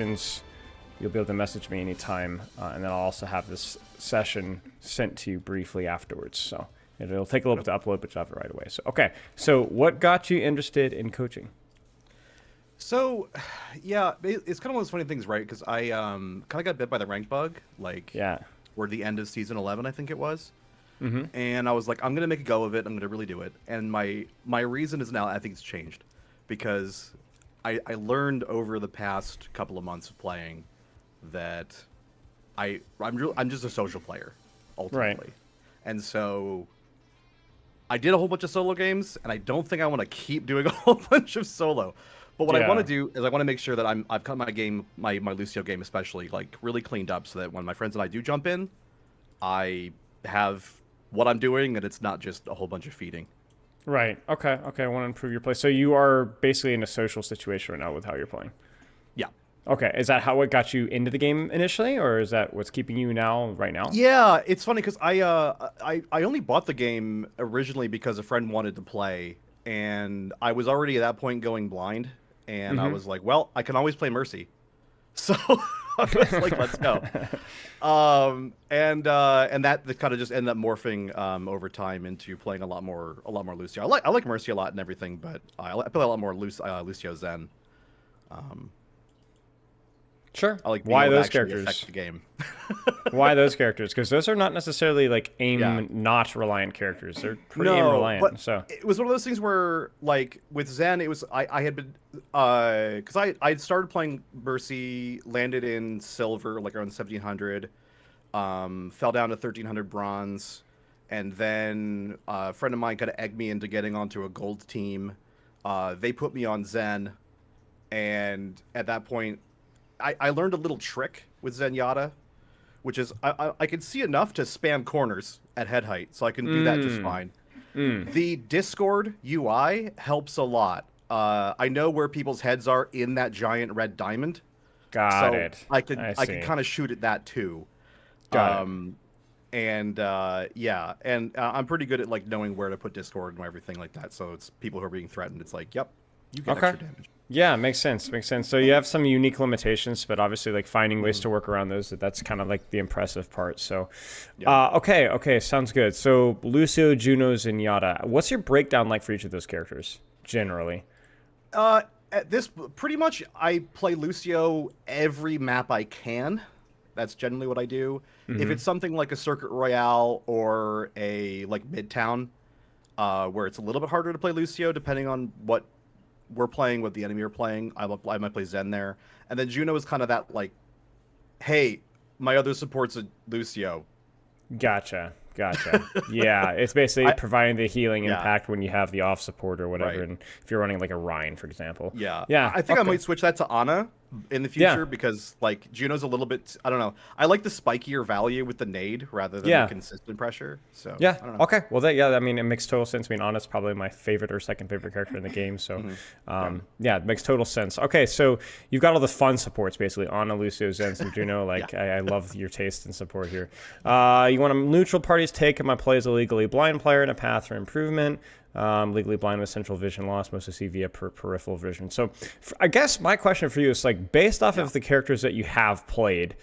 you'll be able to message me anytime, and then I'll also have this session sent to you briefly afterwards. So it'll take a little bit to upload, but you'll have it right away. So okay, so what got you interested in coaching? So, yeah, it's kind of one of those funny things, right? Because I kind of got bit by the rank bug, like, toward the end of season 11, I think it was. And I was like, I'm gonna make a go of it. I'm gonna really do it. And my reason is now, I think it's changed, because I learned over the past couple of months of playing that I'm just a social player ultimately, Right. and so I did a whole bunch of solo games, and I don't think I want to keep doing a whole bunch of solo. But what I want to do is I want to make sure that I've got my game, my Lucio game especially, like really cleaned up, so that when my friends and I do jump in, I have what I'm doing, and it's not just a whole bunch of feeding. Right. Okay. I want to improve your play. So you are basically in a social situation right now with how you're playing. Yeah. Okay. Is that how it got you into the game initially, or is that what's keeping you now, right now? Yeah, it's funny because I only bought the game originally because a friend wanted to play, and I was already at that point going blind, and I was like, well, I can always play Mercy, so I was like, let's go. And that kind of just ended up morphing over time into playing a lot more Lucio. I like Mercy a lot and everything, but I play a lot more Lucio Zen. Sure. I like being Why able to those actually characters? affect the game. Why those characters? Because those are not necessarily like aim not reliant characters. They're pretty aim reliant. But so it was one of those things where, like with Zen, it was I had been because I'd started playing Mercy, landed in silver like around 1700, fell down to 1300 bronze, and then a friend of mine kind of egged me into getting onto a gold team. They put me on Zen, and at that point, I learned a little trick with Zenyatta, which is I can see enough to spam corners at head height, so I can do that just fine. The Discord UI helps a lot. I know where people's heads are in that giant red diamond. Got it. I can kind of shoot at that too. Got it. And yeah, and I'm pretty good at like knowing where to put Discord and everything like that. So it's people who are being threatened. It's like, yep, you get extra damage. Yeah, makes sense. So you have some unique limitations, but obviously like finding ways to work around those, that's kind of like the impressive part. So, okay, sounds good. So Lucio, Juno, Zenyatta. What's your breakdown like for each of those characters, generally? At this, pretty much, I play Lucio every map I can. That's generally what I do. If it's something like a Circuit Royale or a like Midtown, where it's a little bit harder to play Lucio, depending on what we're playing, what the enemy are playing, I might play Zen there. And then Juno is kind of that like, hey, my other support's a Lucio. Gotcha. Yeah, it's basically providing the healing impact when you have the off support or whatever, and if you're running like a Rhine, for example. Yeah. I think I might switch that to Ana in the future because like Juno's a little bit, I don't know. I like the spikier value with the nade rather than the consistent pressure. So I don't know. Okay. Well, I mean, it makes total sense. I mean, Ana's probably my favorite or second favorite character in the game. So, it makes total sense. Okay, so you've got all the fun supports basically: Ana, Lucio, Zen, and Juno. Like, I love your taste and support here. You want a neutral party's take on my play as a legally blind player and a path for improvement. Legally blind with central vision loss, mostly see via peripheral vision. So I guess my question for you is like, based off of the characters that you have played,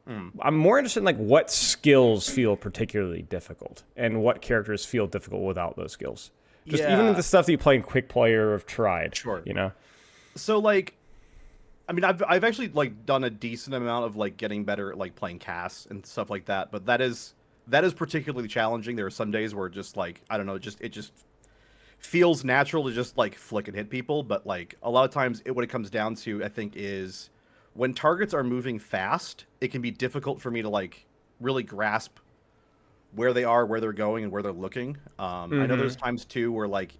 I'm more interested in like what skills feel particularly difficult and what characters feel difficult without those skills. Just even the stuff that you play in quick play or have tried, you know? So like, I mean, I've actually like done a decent amount of like getting better at like playing Cass and stuff like that, but that is particularly challenging. There are some days where just like, I don't know, it just feels natural to just like flick and hit people, but like a lot of times what it comes down to, I think, is when targets are moving fast, it can be difficult for me to like really grasp where they are, where they're going, and where they're looking. I know there's times too where like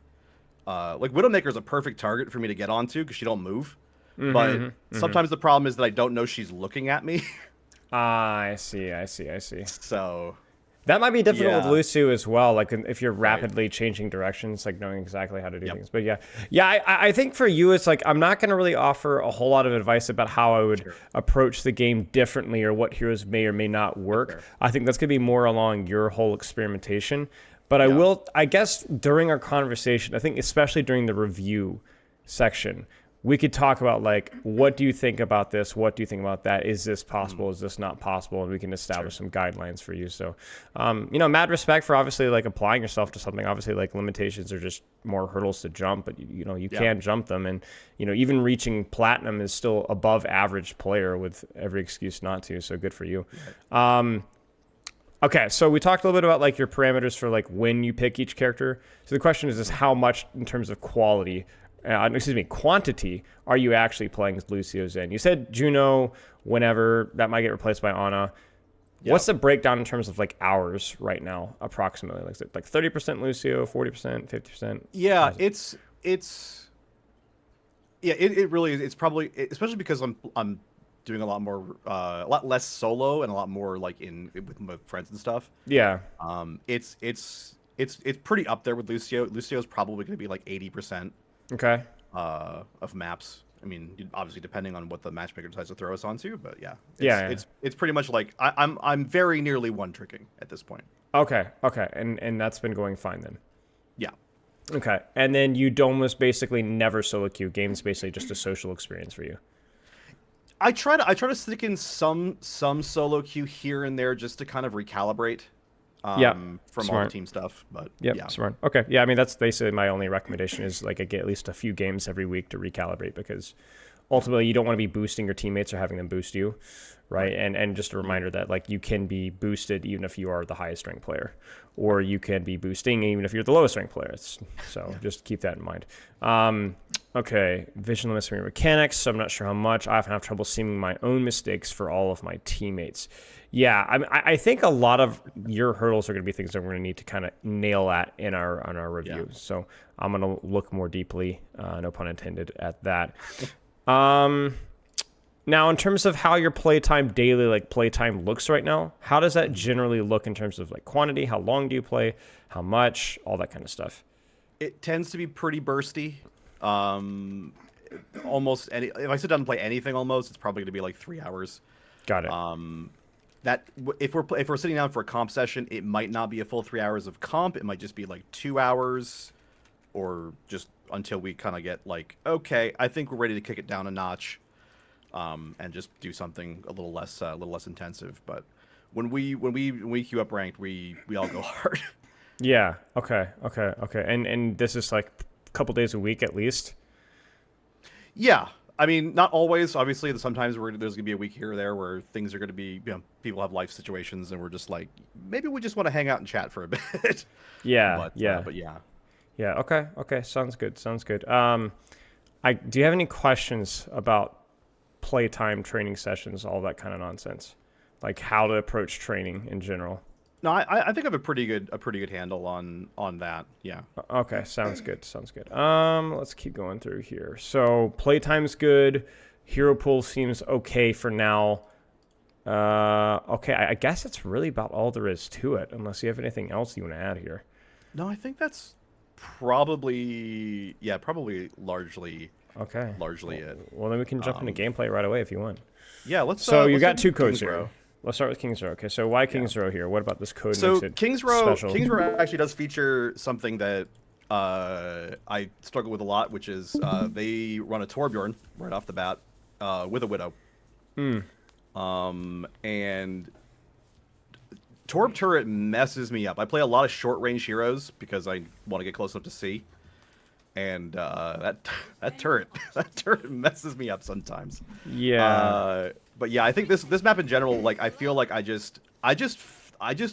Widowmaker is a perfect target for me to get onto because she don't move, but sometimes the problem is that I don't know she's looking at me. I see. So that might be difficult with Lucio as well, like if you're rapidly changing directions, like knowing exactly how to do things. But I think for you, it's like I'm not going to really offer a whole lot of advice about how I would approach the game differently or what heroes may or may not work. I think that's going to be more along your whole experimentation. But I will, I guess, during our conversation, I think especially during the review section, we could talk about like, what do you think about this? What do you think about that? Is this possible? Is this not possible? And we can establish some guidelines for you. So, mad respect for obviously like applying yourself to something. Obviously, like limitations are just more hurdles to jump, but you can jump them. And, even reaching platinum is still above average player with every excuse not to. So good for you. Okay, so we talked a little bit about like your parameters for like when you pick each character. So the question is how much in terms of quantity are you actually playing Lucio Zen? You said Juno whenever that might get replaced by Ana. Yep. What's the breakdown in terms of like hours right now, approximately? Like is it like 30% Lucio, 40%, 50%? Yeah, it really is. It's probably, especially because I'm doing a lot less solo and a lot more like with my friends and stuff. Yeah. It's pretty up there with Lucio. Lucio's probably going to be like 80%. Okay. Of maps. I mean, obviously depending on what the matchmaker decides to throw us onto, but yeah. It's pretty much like I'm very nearly one tricking at this point. Okay. And that's been going fine then. Yeah. Okay. And then you almost basically never solo queue. Game's basically just a social experience for you. I try to stick in some solo queue here and there just to kind of recalibrate. From smart. all the team stuff, but smart. Okay, yeah, I mean that's basically my only recommendation is like I get at least a few games every week to recalibrate because ultimately you don't want to be boosting your teammates or having them boost you, right? And just a reminder that like you can be boosted even if you are the highest ranked player, or you can be boosting even if you're the lowest ranked player. Just keep that in mind. Okay, vision limits for your mechanics. So I'm not sure how much. I often have trouble seeing my own mistakes for all of my teammates. Yeah, I think a lot of your hurdles are going to be things that we're going to need to kind of nail at in our review. Yeah. So I'm going to look more deeply, no pun intended, at that. Now, in terms of how your daily playtime looks right now, how does that generally look in terms of like quantity? How long do you play? How much? All that kind of stuff. It tends to be pretty bursty. Almost if I sit down and play anything, it's probably going to be like 3 hours. Got it. That if we're sitting down for a comp session, it might not be a full 3 hours of comp. It might just be like 2 hours, or just until we kind of get like, okay, I think we're ready to kick it down a notch, and just do something a little less intensive. But when we queue up ranked, we all go hard. Yeah. Okay. And this is like a couple days a week at least. Yeah. I mean, not always. Obviously, sometimes there's going to be a week here or there where things are going to be, people have life situations, and we're just like, maybe we just want to hang out and chat for a bit. Yeah, but yeah. Yeah. Okay. Sounds good. Do you have any questions about playtime, training sessions, all that kind of nonsense, like how to approach training in general? No, I think I have a pretty good handle on that. Yeah. Okay, sounds good. Let's keep going through here. So playtime's good. Hero pool seems okay for now. Okay, I guess that's really about all there is to it, unless you have anything else you want to add here. No, I think that's probably largely. Okay. Largely it. Well, then we can jump into gameplay right away if you want. Yeah, let's. So you got two codes here. Let's start with King's Row. Okay, so why King's Row here? What about this code makes it King's Row, special? King's Row actually does feature something that I struggle with a lot, which is they run a Torbjorn right off the bat with a Widow. And Torb turret messes me up. I play a lot of short-range heroes because I want to get close enough to see. And that turret messes me up sometimes. Yeah. But yeah, I think this map in general, like I feel like I just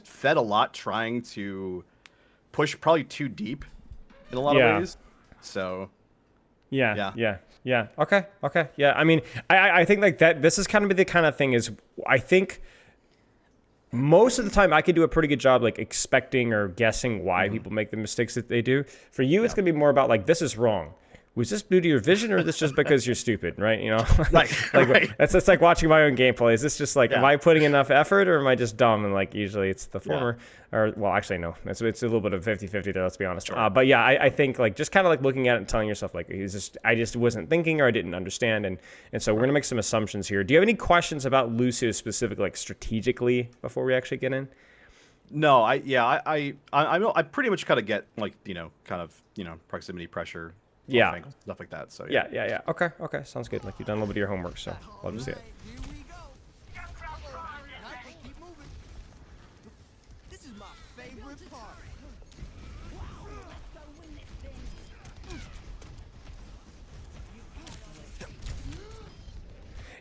fed a lot trying to push probably too deep in a lot of ways. So yeah. Okay. Yeah. I mean, I think like that. This is kind of the kind of thing is I think most of the time I could do a pretty good job like expecting or guessing why people make the mistakes that they do. For you, it's gonna be more about like this is wrong. Was this due to your vision, or is this just because you're stupid, right? You know, right. That's like watching my own gameplay. Is this just like, am I putting enough effort, or am I just dumb? And like usually it's the former, or well, actually no, it's a little bit of 50-50 there. Let's be honest. Sure. But yeah, I think like just kind of like looking at it and telling yourself like, I just wasn't thinking, or I didn't understand, and so we're gonna make some assumptions here. Do you have any questions about Lucio specifically, like strategically, before we actually get in? No, I pretty much kind of get like kind of proximity pressure Yeah. angles, stuff like that. So Yeah. Okay. Sounds good. Like you've done a little bit of your homework, so love to see it.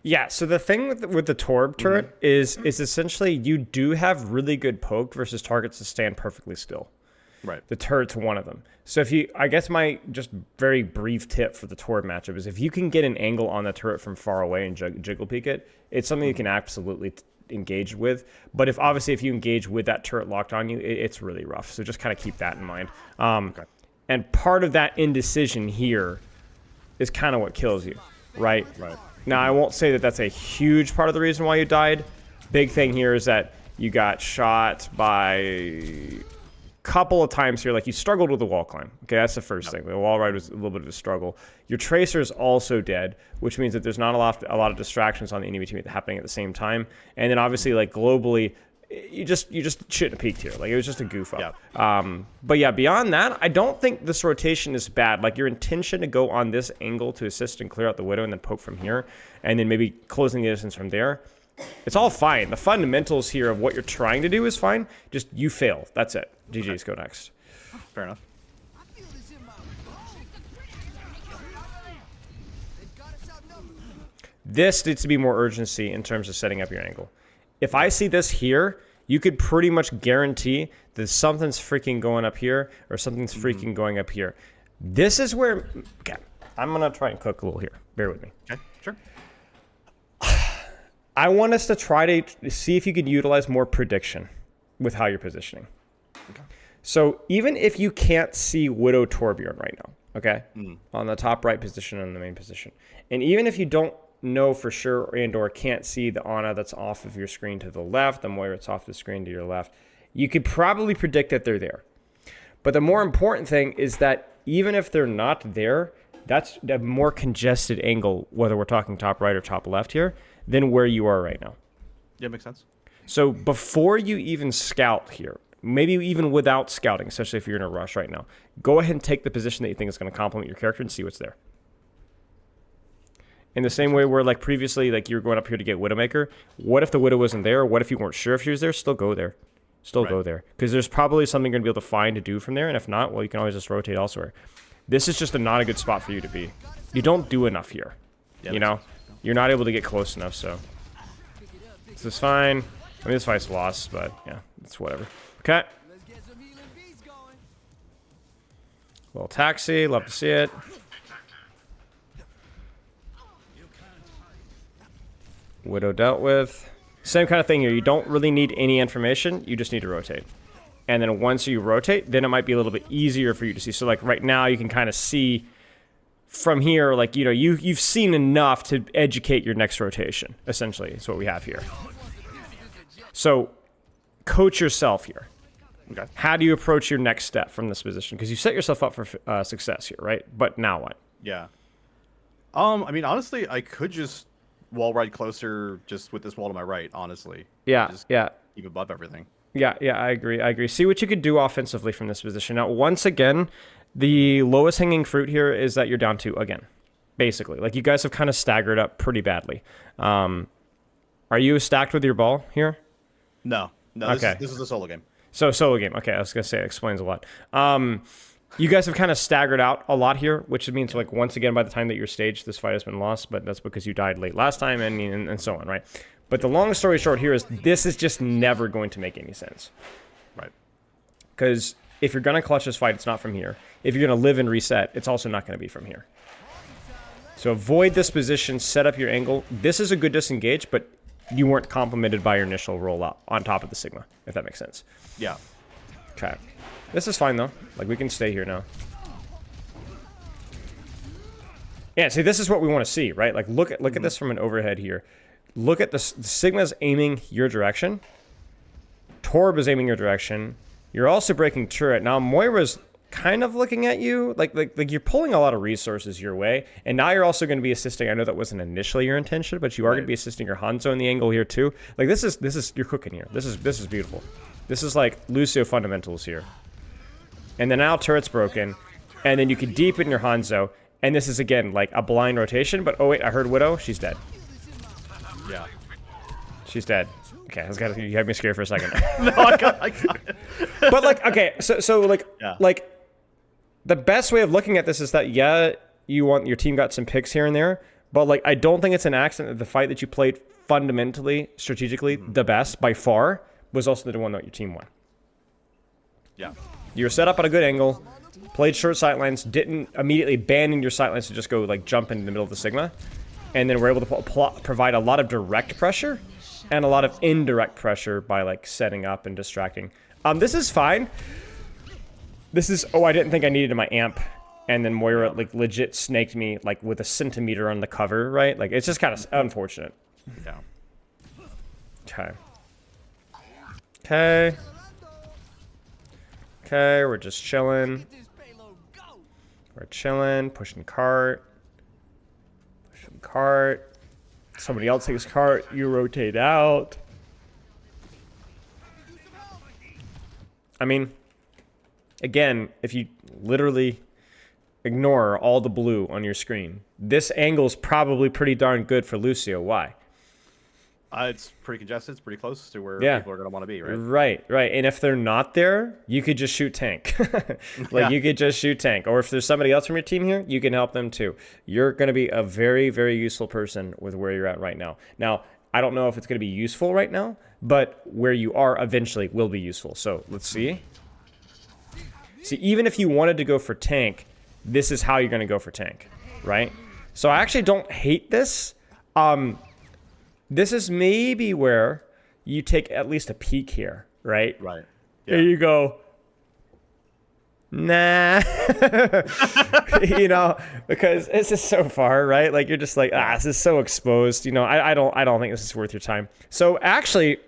Yeah, so the thing with the Torb turret is essentially you do have really good poke versus targets that stand perfectly still. Right. The turret's one of them. So if you, I guess my just very brief tip for the Torb matchup is if you can get an angle on the turret from far away and jiggle peek it, it's something you can absolutely engage with. But if obviously if you engage with that turret locked on you, it's really rough. So just kind of keep that in mind. And part of that indecision here is kind of what kills you, right? Right. Now, I won't say that that's a huge part of the reason why you died. Big thing here is that you got shot by a couple of times here. Like, you struggled with the wall climb. Okay, that's the first thing. The wall ride was a little bit of a struggle. Your tracer's also dead, which means that there's not a lot of distractions on the enemy team happening at the same time. And then, obviously, like, globally, you just shouldn't have peeked here. Like, it was just a goof up. But yeah, beyond that, I don't think this rotation is bad. Like, your intention to go on this angle to assist and clear out the Widow and then poke from here, and then maybe closing the distance from there, it's all fine. The fundamentals here of what you're trying to do is fine. Just you fail. That's it. GG's, go next. Fair enough. This needs to be more urgency in terms of setting up your angle. If I see this here, you could pretty much guarantee that something's freaking going up here or something's freaking going up here. This is where... Okay, I'm going to try and cook a little here. Bear with me. Okay, sure. I want us to try to see if you could utilize more prediction with how you're positioning. Okay. So even if you can't see Widow Torbjorn right now, okay, on the top right position and the main position, and even if you don't know for sure and or can't see the Ana that's off of your screen to the left, the Moira that's off the screen to your left, you could probably predict that they're there. But the more important thing is that even if they're not there, that's a more congested angle, whether we're talking top right or top left here, than where you are right now. Yeah, makes sense. So before you even scout here, maybe even without scouting, especially if you're in a rush right now, go ahead and take the position that you think is going to complement your character and see what's there. In the same way where, like, previously, like, you were going up here to get Widowmaker, what if the Widow wasn't there? What if you weren't sure if she was there? Still go there. Still go there. Because there's probably something you're going to be able to find to do from there, and if not, well, you can always just rotate elsewhere. This is just not a good spot for you to be. You don't do enough here. Yeah, you know? You're not able to get close enough, so... This is fine. I mean, this fight's lost, but, yeah, it's whatever. Okay. Little taxi. Love to see it. Widow dealt with. Same kind of thing here. You don't really need any information. You just need to rotate. And then once you rotate, then it might be a little bit easier for you to see. So, like, right now, you can kind of see from here, like, you know, you've seen enough to educate your next rotation, essentially, is what we have here. So, coach yourself here. Okay. How do you approach your next step from this position? Because you set yourself up for success here, right? But now what? Yeah. I mean, honestly, I could just wall ride closer just with this wall to my right, honestly. Yeah, just yeah. Keep above everything. Yeah, I agree. See what you could do offensively from this position. Now, once again, the lowest hanging fruit here is that you're down 2 again, basically. Like, you guys have kind of staggered up pretty badly. Are you stacked with your ball here? No, okay. This is a solo game. So, solo game. Okay, I was going to say it explains a lot. You guys have kind of staggered out a lot here, which means, like, once again, by the time that you're staged, this fight has been lost, but that's because you died late last time and so on, right? But the long story short here is this is just never going to make any sense. Right. Because if you're going to clutch this fight, it's not from here. If you're going to live and reset, it's also not going to be from here. So avoid this position, set up your angle. This is a good disengage, but you weren't complimented by your initial rollout on top of the Sigma, if that makes sense. Yeah. Okay. This is fine, though. Like, we can stay here now. Yeah, see, this is what we want to see, right? Like, look at this from an overhead here. Look at the Sigma's aiming your direction. Torb is aiming your direction. You're also breaking turret. Now, Moira's kind of looking at you. Like you're pulling a lot of resources your way. And now you're also going to be assisting. I know that wasn't initially your intention, but you are going to be assisting your Hanzo in the angle here, too. Like, this is you're cooking here. This is beautiful. This is like Lucio fundamentals here. And then now turret's broken. and then you can deepen your Hanzo. And this is, again, like a blind rotation, but oh wait, I heard Widow. She's dead. Yeah. She's dead. Okay, you had me scared for a second. No, I got it. But like, okay, so like, Yeah. like, the best way of looking at this is that, yeah, your team got some picks here and there, but like, I don't think it's an accident that the fight that you played fundamentally, strategically, the best by far was also the one that your team won. Yeah. You were set up at a good angle, played short sightlines, didn't immediately abandon your sightlines to just go like jump into the middle of the Sigma, and then we're able to provide a lot of direct pressure and a lot of indirect pressure by like setting up and distracting. This is fine. This is, oh, I didn't think I needed my amp, and then Moira like legit snaked me like with a centimeter on the cover, right? Like it's just kind of unfortunate. Yeah. Okay. Okay. Okay, we're just chilling. We're chilling, pushing cart. Pushing cart. Somebody else takes cart, you rotate out. I mean, again, if you literally ignore all the blue on your screen, this angle is probably pretty darn good for Lucio. Why? It's pretty congested. It's pretty close to where people are going to want to be, right? Right, right. And if they're not there, you could just shoot tank. You could just shoot tank. Or if there's somebody else from your team here, you can help them too. You're going to be a very, very useful person with where you're at right now. Now, I don't know if it's going to be useful right now, but where you are eventually will be useful. So let's see. See, even if you wanted to go for tank, this is how you're going to go for tank, right? So I actually don't hate this. This is maybe where you take at least a peek here, right? Right. Yeah. There you go. Nah. You know, because this is so far, right? Like you're just like, this is so exposed. You know, I don't think this is worth your time. So actually,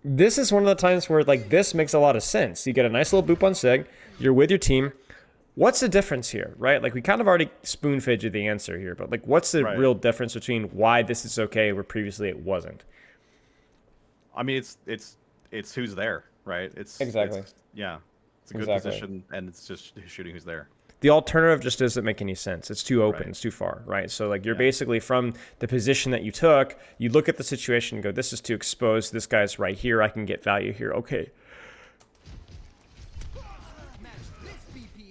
this is one of the times where like this makes a lot of sense. You get a nice little boop on Sig. You're with your team. What's the difference here, right? Like we kind of already spoon-fed you the answer here, but like what's the real difference between why this is okay where previously it wasn't? I mean, it's who's there, right? Exactly. It's a good position, and it's just shooting who's there. The alternative just doesn't make any sense. It's too open. It's too far, right? So like you're basically from the position that you took, you look at the situation and go, this is too exposed. This guy's right here. I can get value here. Okay.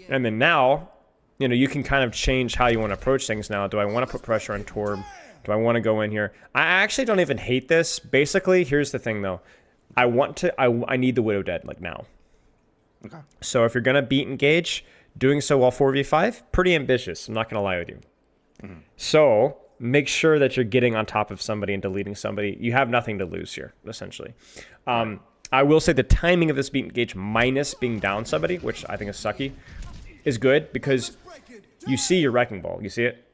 And then now, you know, you can kind of change how you want to approach things now. Do I want to put pressure on Torb? Do I want to go in here? I actually don't even hate this. Basically, here's the thing, though. I need the Widow dead, like, now. Okay. So if you're going to beat engage, doing so while 4v5, pretty ambitious. I'm not going to lie with you. Mm-hmm. So make sure that you're getting on top of somebody and deleting somebody. You have nothing to lose here, essentially. I will say the timing of this beat engage minus being down somebody, which I think is sucky, is good because you see your wrecking ball. You see it?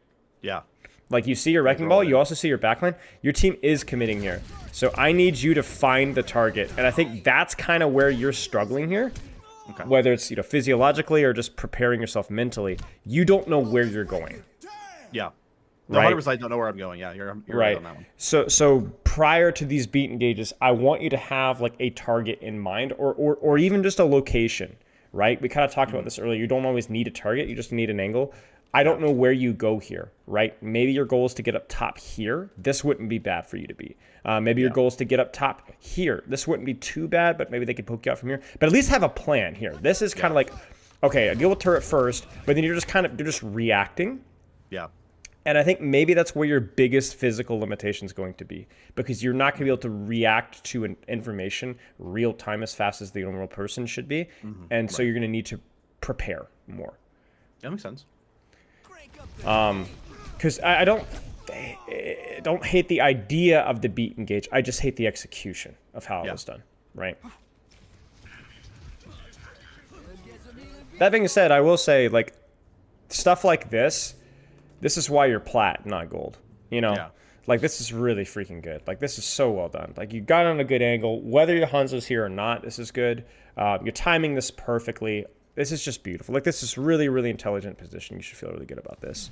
Yeah. Like you see your wrecking ball, you also see your backline. Your team is committing here. So I need you to find the target. And I think that's kind of where you're struggling here. Okay. Whether it's, you know, physiologically or just preparing yourself mentally. You don't know where you're going. Yeah. Right? 100% don't know where I'm going. Yeah, you're right on that one. So prior to these beat engages, I want you to have like a target in mind or even just a location. Right? We kind of talked about this earlier. You don't always need a target. You just need an angle. I don't know where you go here, right? Maybe your goal is to get up top here. This wouldn't be bad for you to be. Maybe your goal is to get up top here. This wouldn't be too bad, but maybe they could poke you out from here. But at least have a plan here. This is kind of like, okay, I deal with turret first, but then you're just reacting. Yeah. And I think maybe that's where your biggest physical limitation is going to be because you're not going to be able to react to information real time as fast as the normal person should be. Mm-hmm. And so you're going to need to prepare more. That makes sense. Because I don't hate the idea of the beat engage. I just hate the execution of how it was done, right? That being said, I will say, like, stuff like this is why you're plat, not gold. You know? Yeah. Like, this is really freaking good. Like, this is so well done. Like, you got on a good angle. Whether your Hanzo's here or not, this is good. You're timing this perfectly. This is just beautiful. Like, this is really, really intelligent position. You should feel really good about this.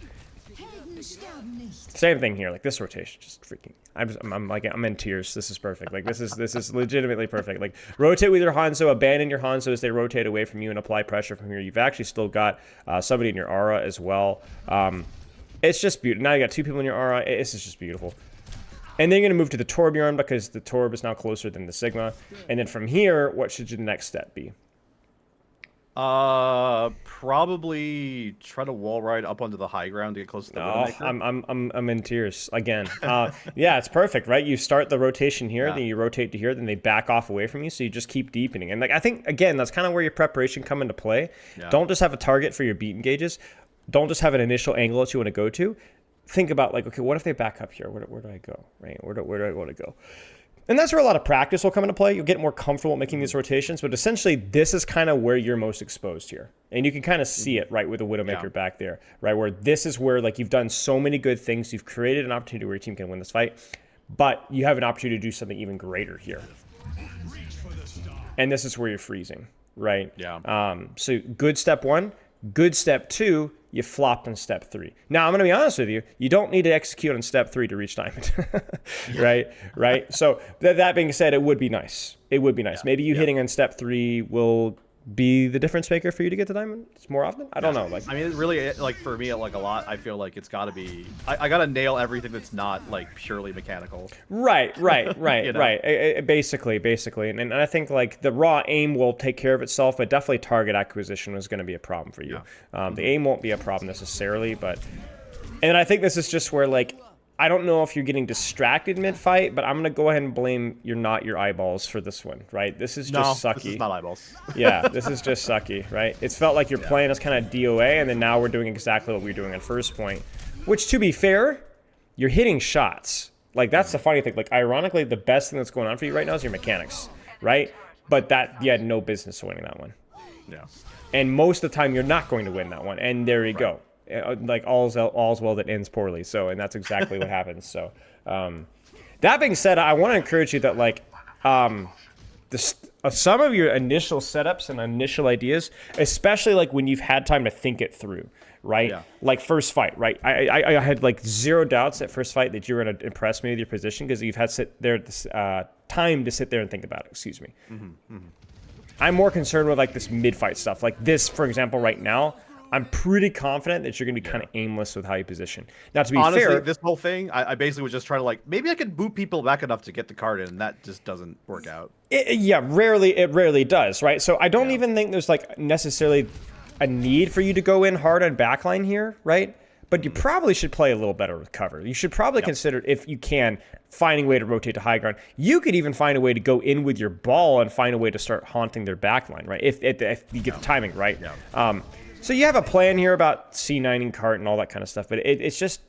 Same thing here. Like this rotation, just freaking. I'm in tears. This is perfect. Like this is legitimately perfect. Like rotate with your Hanzo, abandon your Hanzo as they rotate away from you and apply pressure from here. You've actually still got somebody in your aura as well. It's just beautiful. Now you got 2 people in your aura. This is just beautiful. And then you're going to move to the Torbjorn because the Torb is now closer than the Sigma. And then from here, what should your next step be? Probably try to wall ride up onto the high ground to get close to the Widowmaker. I'm in tears again. Yeah, it's perfect, right? You start the rotation here, then you rotate to here, then they back off away from you, so you just keep deepening. And like I think again, that's kind of where your preparation come into play. Yeah. Don't just have a target for your beaten gauges. Don't just have an initial angle that you want to go to. Think about like, okay, what if they back up here? Where do I go? Right? Where do I want to go? And that's where a lot of practice will come into play. You'll get more comfortable making these rotations, but essentially this is kind of where you're most exposed here. And you can kind of see it, right, with the Widowmaker back there, right, where this is where like you've done so many good things. You've created an opportunity where your team can win this fight, but you have an opportunity to do something even greater here. And this is where you're freezing, right? Yeah. So good step 1, good step 2, you flopped on step 3. Now, I'm going to be honest with you. You don't need to execute on step 3 to reach diamond, right? So that being said, it would be nice. It would be nice. Yeah. Maybe you hitting on step 3 will be the difference maker for you to get to diamond more often. I don't know. Like, I mean, it really, like for me, like a lot, I feel like it's got to be, I got to nail everything that's not like purely mechanical. Right. Basically. And I think like the raw aim will take care of itself, but definitely target acquisition was going to be a problem for you. Yeah. The aim won't be a problem necessarily, and I think this is just where like, I don't know if you're getting distracted mid-fight, but I'm going to go ahead and blame your eyeballs for this one, right? This is just sucky. This is not eyeballs. Yeah, this is just sucky, right? It's felt like you're playing as kind of DOA, and then now we're doing exactly what we were doing at first point, which, to be fair, you're hitting shots. Like, that's the funny thing. Like, ironically, the best thing that's going on for you right now is your mechanics, right? But you had no business winning that one. Yeah. And most of the time, you're not going to win that one, and there you go. Like all's well that ends poorly. So, and that's exactly what happens. So, that being said, I want to encourage you that like, some of your initial setups and initial ideas, especially like when you've had time to think it through, right? Yeah. Like first fight, right? I had like zero doubts at first fight that you were going to impress me with your position because you've had time to sit there and think about it. Excuse me. Mm-hmm. I'm more concerned with like this mid-fight stuff. Like this, for example, right now. I'm pretty confident that you're going to be kind of aimless with how you position. Now, to be honestly, fair, this whole thing, I basically was just trying to like, maybe I could boot people back enough to get the card in, and that just doesn't work out. It rarely does, right? So I don't even think there's like necessarily a need for you to go in hard on backline here, right? But you probably should play a little better with cover. You should probably consider, if you can, finding a way to rotate to high ground. You could even find a way to go in with your ball and find a way to start haunting their backline, right? If you get the timing right. Yeah. So you have a plan here about C9ing cart and all that kind of stuff, but it's just,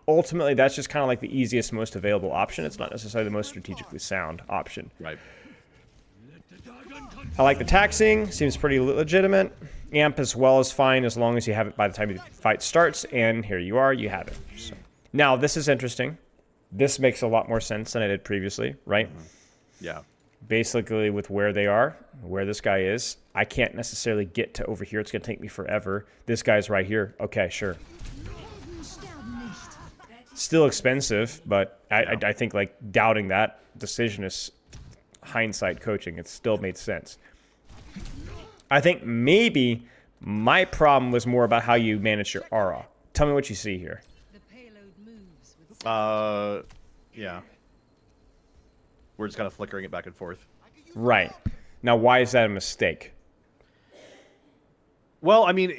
ultimately, that's just kind of like the easiest, most available option. It's not necessarily the most strategically sound option. Right. I like the taxing. Seems pretty legitimate. Amp as well is fine as long as you have it by the time the fight starts, and here you are, you have it. So, now, this is interesting. This makes a lot more sense than I did previously, right? Mm-hmm. Yeah. Basically, with where they are, where this guy is, I can't necessarily get to over here. It's going to take me forever. This guy's right here. Okay, sure. Still expensive, but I think like doubting that decision is hindsight coaching. It still made sense. I think maybe my problem was more about how you manage your aura. Tell me what you see here. Yeah. We're just kind of flickering it back and forth. Right. Now, why is that a mistake? Well, I mean,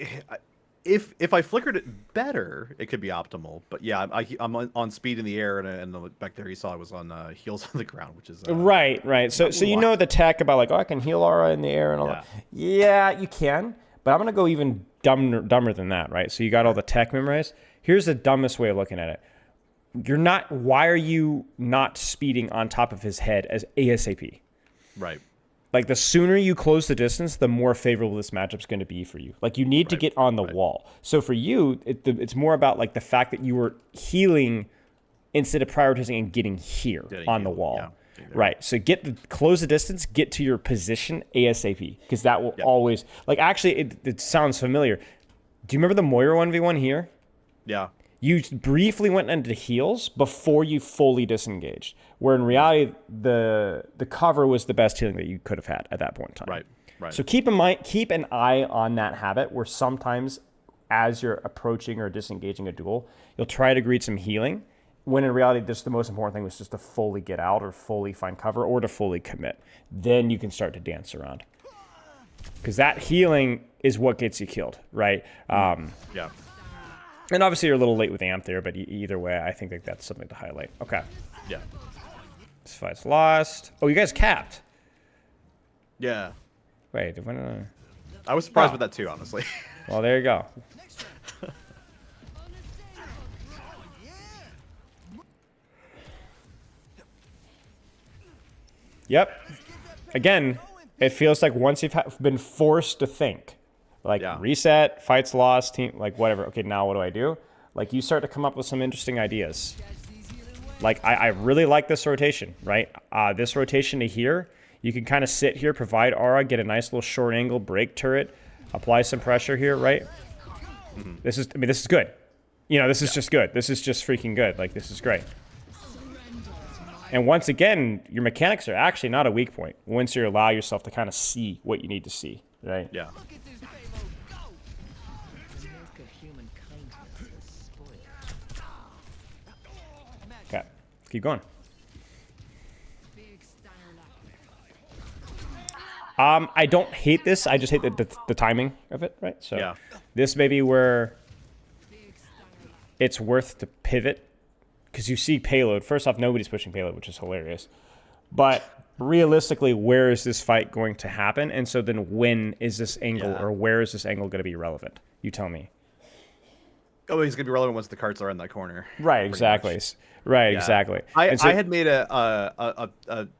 if I flickered it better, it could be optimal. But yeah, I'm on speed in the air, and back there you saw I was on heels on the ground, which is... Right. So you know the tech about like, oh, I can heal aura in the air and all that. Yeah, you can. But I'm going to go even dumber than that, right? So you got all the tech memorized. Here's the dumbest way of looking at it. Why are you not speeding on top of his head as ASAP? Right. Like, the sooner you close the distance, the more favorable this matchup's going to be for you. Like, you need to get on the wall. So for you, it's more about, like, the fact that you were healing instead of prioritizing and getting here on the wall. Yeah. Right. So close the distance, get to your position ASAP, because that will always... Like, actually, it sounds familiar. Do you remember the Moira 1v1 here? Yeah. you briefly went into heals before you fully disengaged. Where in reality, the cover was the best healing that you could have had at that point in time. Right. Right. So keep an eye on that habit where sometimes as you're approaching or disengaging a duel, you'll try to greet some healing, when in reality, this the most important thing was just to fully get out or fully find cover or to fully commit. Then you can start to dance around. Because that healing is what gets you killed, right? Yeah. And obviously you're a little late with Amp there, but either way, I think that's something to highlight. Okay. Yeah. This fight's lost. Oh, you guys capped. Yeah. Wait, when? I was surprised with that too, honestly. Well, there you go. Yep. Again, it feels like once you've been forced to think, like reset, fights lost, team, like whatever. Okay, now what do I do? Like you start to come up with some interesting ideas. Like I really like this rotation, right? This rotation to here, you can kind of sit here, provide aura, get a nice little short angle, break turret, apply some pressure here, right? Mm-hmm. This is good. You know, this is just good. This is just freaking good. Like this is great. And once again, your mechanics are actually not a weak point once you allow yourself to kind of see what you need to see, right? Yeah. Okay, keep going. I don't hate this. I just hate the timing of it, right? So this may be where it's worth to pivot. Because you see payload. First off, nobody's pushing payload, which is hilarious. But realistically, where is this fight going to happen? And so then when is this angle, or where is this angle going to be relevant? You tell me. Oh, he's going to be relevant once the carts are in that corner. Right, exactly. Right, exactly. I had made a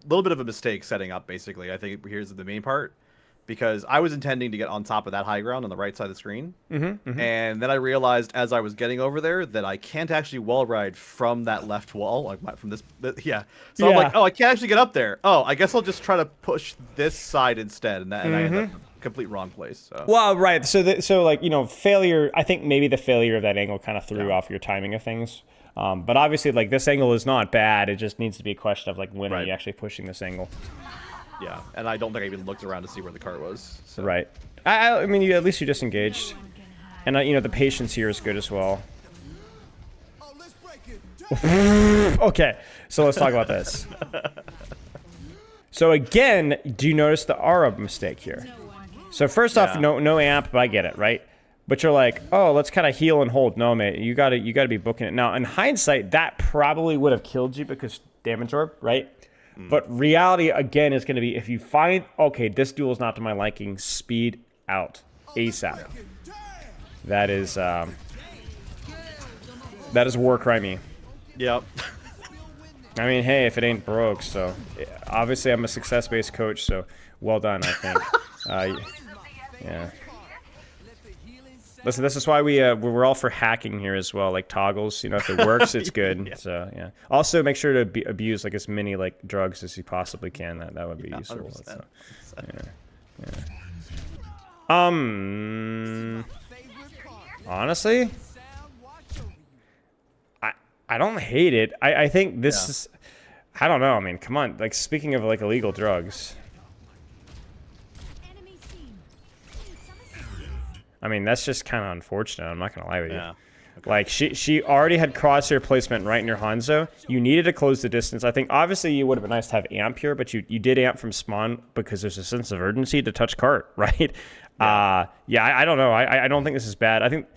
little bit of a mistake setting up, basically. I think here's the main part. Because I was intending to get on top of that high ground on the right side of the screen. And then I realized as I was getting over there that I can't actually wall ride from that left wall. Like from this, So I'm like, oh, I can't actually get up there. Oh, I guess I'll just try to push this side instead. And I ended up in a complete wrong place. So. Well, right. So like, you know, failure, I think maybe the failure of that angle kind of threw off your timing of things. But obviously, like, this angle is not bad. It just needs to be a question of, like, when are you actually pushing this angle? Yeah, and I don't think I even looked around to see where the cart was. So. Right. I mean, at least you disengaged. And, you know, the patience here is good as well. Okay, so let's talk about this. So, again, do you notice the aura mistake here? So, first off, no amp, but I get it, right? But you're like, oh, let's kind of heal and hold. No, mate, you gotta be booking it. Now, in hindsight, that probably would have killed you because damage orb, right? But reality, again, is going to be if you find, okay, this duel is not to my liking, speed out ASAP. That is war crimey. Yep. I mean, hey, if it ain't broke, so obviously I'm a success-based coach, so well done, I think. Yeah. Listen, this is why we're all for hacking here as well, like toggles. You know, if it works, it's good. So yeah. Also, make sure to abuse like as many like drugs as you possibly can. That would be useful. So, honestly, I don't hate it. I think this is. I don't know. I mean, come on. Like speaking of like illegal drugs. I mean, that's just kind of unfortunate. I'm not going to lie with you. Okay. Like, she already had crosshair placement right in your Hanzo. You needed to close the distance. I think, obviously, it would have been nice to have amp here, but you did amp from spawn because there's a sense of urgency to touch cart, right? I don't know. I don't think this is bad. I think,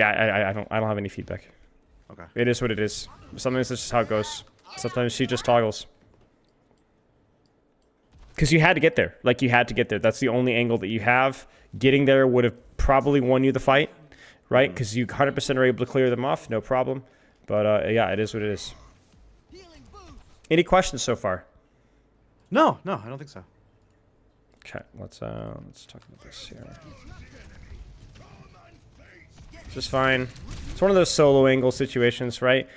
I don't have any feedback. Okay. It is what it is. Sometimes that's just how it goes. Sometimes she just toggles. Because you had to get there. Like, you had to get there. That's the only angle that you have. Getting there would have probably won you the fight, right? Because you 100% are able to clear them off, no problem. But, yeah, it is what it is. Any questions so far? No, I don't think so. Okay, let's talk about this here. Just fine. It's one of those solo angle situations, right?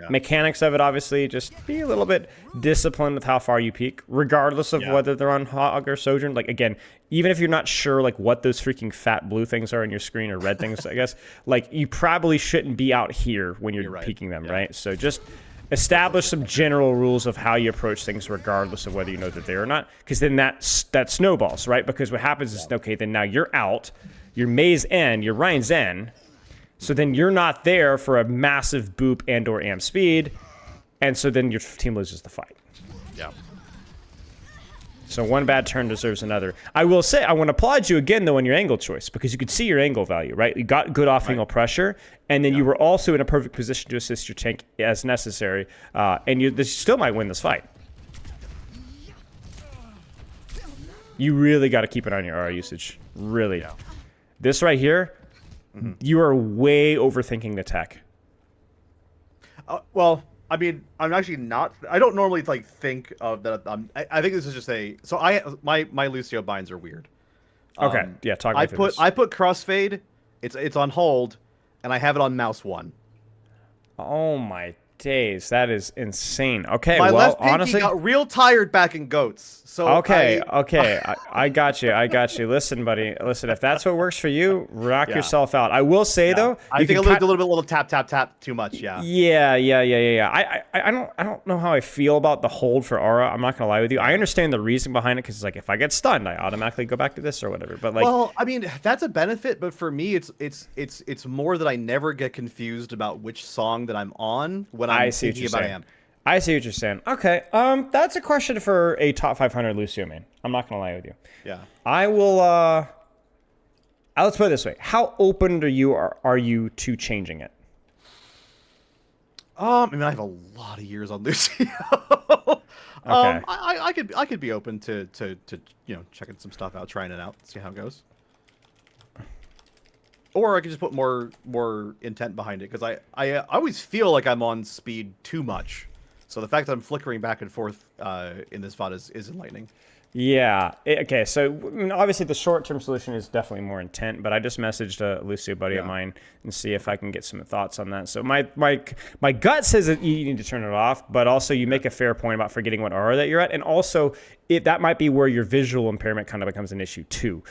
Mechanics of it, obviously, just be a little bit disciplined with how far you peek, regardless of whether they're on Hog or Sojourn. Like, again, even if you're not sure, like, what those freaking fat blue things are on your screen, or red things, I guess, like, you probably shouldn't be out here when you're peeking them, right? So just establish some general rules of how you approach things, regardless of whether you know they're there or not, because then that snowballs, right? Because what happens is, okay, then now you're out, your May's in, your Ryan's in, so then you're not there for a massive boop and or amp speed, and so then your team loses the fight. Yeah. So one bad turn deserves another. I will say, I want to applaud you again, though, on your angle choice, because you could see your angle value, right? You got good off-angle pressure, and then you were also in a perfect position to assist your tank as necessary, and you still might win this fight. You really got to keep it on your RR usage. Really. Yeah. This right here, you are way overthinking the tech. Well, I mean, I'm actually not. I don't normally like think of that. I think this is just so my Lucio binds are weird. Okay, yeah. Talk me through this. I put crossfade. It's on hold, and I have it on mouse 1. Oh my days, that is insane. Okay, my well, left pinky honestly, got real tired backing goats. So okay, I got you. Listen, buddy. Listen, if that's what works for you, rock yourself out. I will say though, I think a little tap too much. Yeah. I don't know how I feel about the hold for Aura. I'm not gonna lie with you. I understand the reason behind it, because it's like, if I get stunned, I automatically go back to this or whatever. But like, well, I mean, that's a benefit, but for me, it's more that I never get confused about which song that I'm on when I'm thinking about amp. I see what you're saying. Okay, that's a question for a top 500 Lucio main. I'm not gonna lie with you. Yeah. I will. Let's put it this way: how open are you to changing it? I mean, I have a lot of years on Lucio. Okay. I could be open to checking some stuff out, trying it out, see how it goes. Or I could just put more intent behind it, because I always feel like I'm on speed too much. So the fact that I'm flickering back and forth in this VOD is enlightening. Yeah. Okay. So obviously the short-term solution is definitely more intent, but I just messaged a Lucio buddy of mine and see if I can get some thoughts on that. So my gut says that you need to turn it off, but also you make a fair point about forgetting what aura that you're at, and also that might be where your visual impairment kind of becomes an issue too.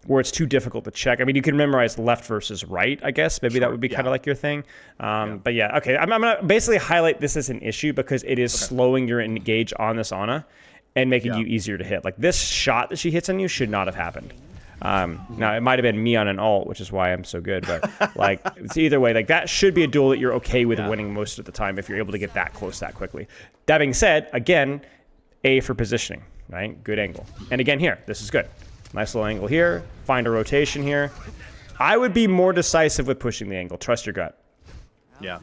Where it's too difficult to check. I mean, you can memorize left versus right, I guess. Maybe that would be kind of like your thing. But yeah, okay. I'm going to basically highlight this as an issue, because it is slowing your engage on this Ana and making you easier to hit. Like, this shot that she hits on you should not have happened. Now, it might have been me on an ult, which is why I'm so good. But like, it's either way, like, that should be a duel that you're okay with winning most of the time if you're able to get that close that quickly. That being said, again, A for positioning, right? Good angle. And again here, this is good. Nice little angle here. Find a rotation here. I would be more decisive with pushing the angle. Trust your gut. Yeah.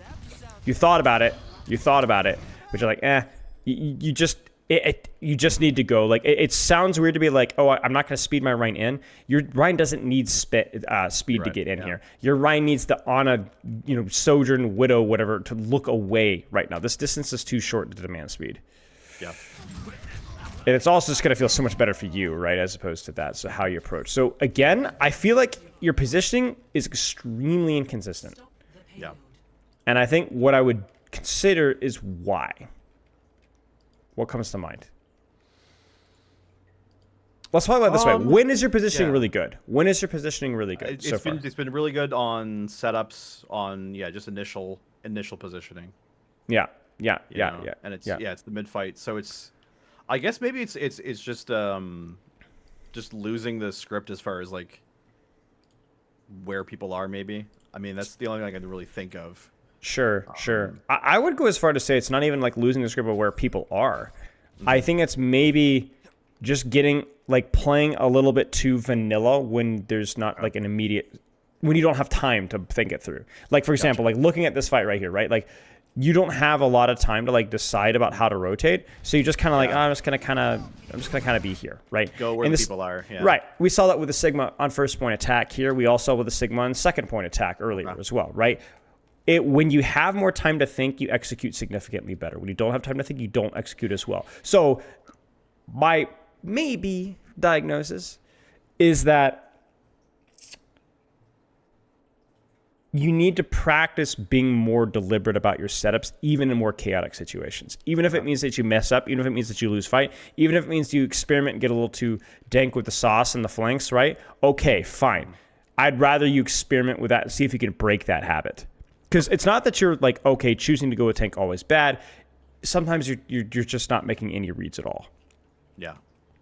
You thought about it. But you're like, you just need to go. Like, it sounds weird to be like, oh, I'm not going to speed my Rhine in. Your Rhine doesn't need speed to get in here. Your Rhine needs the Ana, Sojourn, Widow, whatever, to look away right now. This distance is too short to demand speed. Yeah. And it's also just going to feel so much better for you, right, as opposed to that. So how you approach. So again, I feel like your positioning is extremely inconsistent. Yeah. And I think what I would consider is why. What comes to mind? Let's talk about it this way. When is your positioning really good? When is your positioning really good so far? It's been really good on setups, on just initial positioning. Yeah. And it's it's the mid fight. So it's, I guess maybe it's just losing the script as far as like where people are. Maybe, I mean, that's the only thing I can really think of. Sure. I would go as far to say it's not even like losing the script of where people are. I think it's maybe just getting like playing a little bit too vanilla when there's not like an immediate, when you don't have time to think it through. Like, for example, like looking at this fight right here, right? Like, you don't have a lot of time to like decide about how to rotate, so you just kind of like, I'm just gonna kind of be here, right? Go where the people are. Yeah. Right. We saw that with the Sigma on first point attack here. We also saw with the Sigma on second point attack earlier as well, right? When you have more time to think, you execute significantly better. When you don't have time to think, you don't execute as well. So my maybe diagnosis is that you need to practice being more deliberate about your setups, even in more chaotic situations. Even if it means that you mess up, even if it means that you lose fight, even if it means you experiment and get a little too dank with the sauce and the flanks, right? Okay, fine. I'd rather you experiment with that and see if you can break that habit. Because it's not that you're like, okay, choosing to go with tank always bad. Sometimes you're just not making any reads at all. Yeah.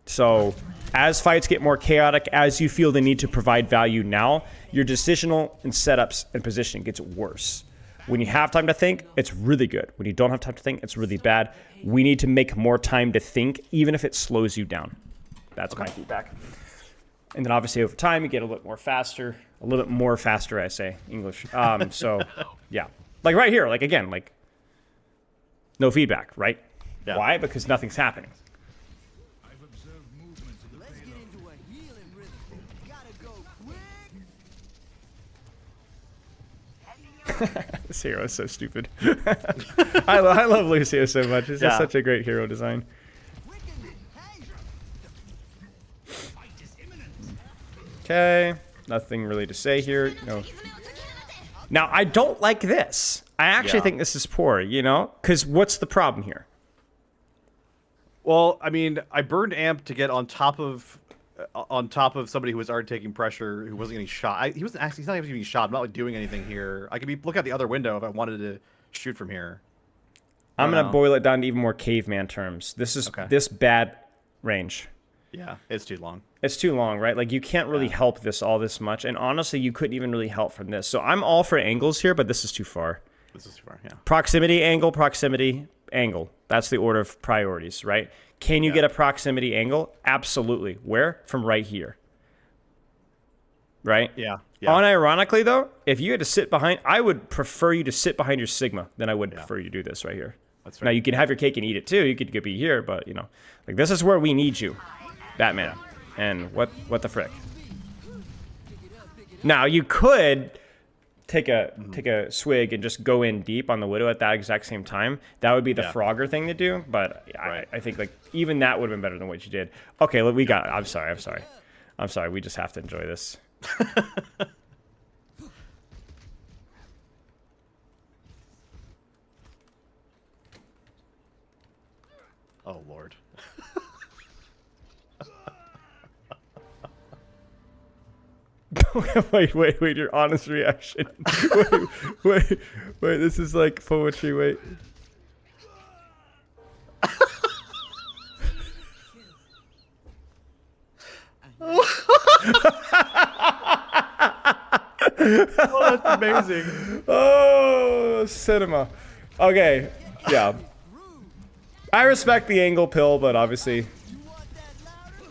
So as fights get more chaotic, as you feel the need to provide value now, your decisional and setups and positioning gets worse. When you have time to think, it's really good. When you don't have time to think, it's really bad. We need to make more time to think, even if it slows you down. That's my feedback. And then obviously over time, you get a little bit more faster, I say, English. So yeah, like right here, like again, like no feedback, right? Yeah. Why? Because nothing's happening. This hero is so stupid. I love Lucio so much. It's just such a great hero design. Okay, nothing really to say here. No. Now, I don't like this. I actually think this is poor, you know? Because what's the problem here? Well, I mean, I burned amp to get on top of somebody who was already taking pressure, who wasn't getting shot. He's not even getting shot. I'm not like doing anything here. I could be look out the other window if I wanted to shoot from here. I'm gonna boil it down to even more caveman terms. This is this bad range. Yeah, it's too long. It's too long, right? Like you can't really help this all this much, and honestly, you couldn't even really help from this. So I'm all for angles here, but this is too far. This is too far. Yeah. Proximity, angle. That's the order of priorities, right? Can you get a proximity angle? Absolutely. Where? From right here. Right? Yeah. Unironically, though, if you had to sit behind, I would prefer you to sit behind your Sigma than I would prefer you to do this right here. That's right. Now, you can have your cake and eat it, too. You could be here, but, you know, like this is where we need you, Batman. And what the frick? Now, you could take a swig and just go in deep on the Widow at that exact same time. That would be the Frogger thing to do, but I think like even that would have been better than what you did. Okay, look, we got it. I'm sorry. We just have to enjoy this. Oh, Lord. wait, your honest reaction. wait, this is like poetry, wait. Oh, that's amazing. Oh, cinema. Okay, yeah. I respect the angle pill, but obviously...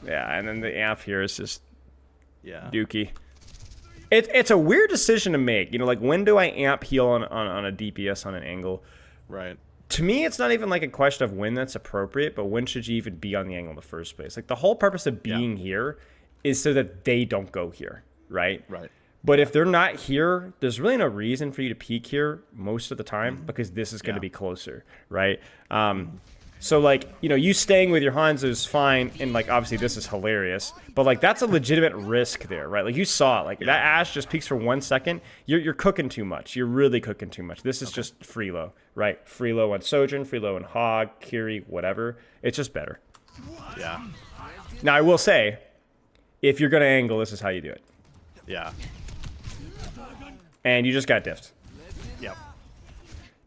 Yeah, and then the amp here is just... dookie. It's a weird decision to make. You know, like when do I amp heal on a DPS on an angle? Right. To me, it's not even like a question of when that's appropriate, but when should you even be on the angle in the first place? Like the whole purpose of being here is so that they don't go here, right? Right. But if they're not here, there's really no reason for you to peek here most of the time because this is going to be closer, right? So, like, you know, you staying with your Hanzo is fine, and, like, obviously this is hilarious, but, like, that's a legitimate risk there, right? Like, you saw it. Like, that Ashe just peeks for 1 second. You're cooking too much. You're really cooking too much. This is just Freelo, right? Freelo on Sojourn, Freelo on Hog, Kiri, whatever. It's just better. Yeah. Now, I will say, if you're going to angle, this is how you do it. Yeah. And you just got diffed. Yep.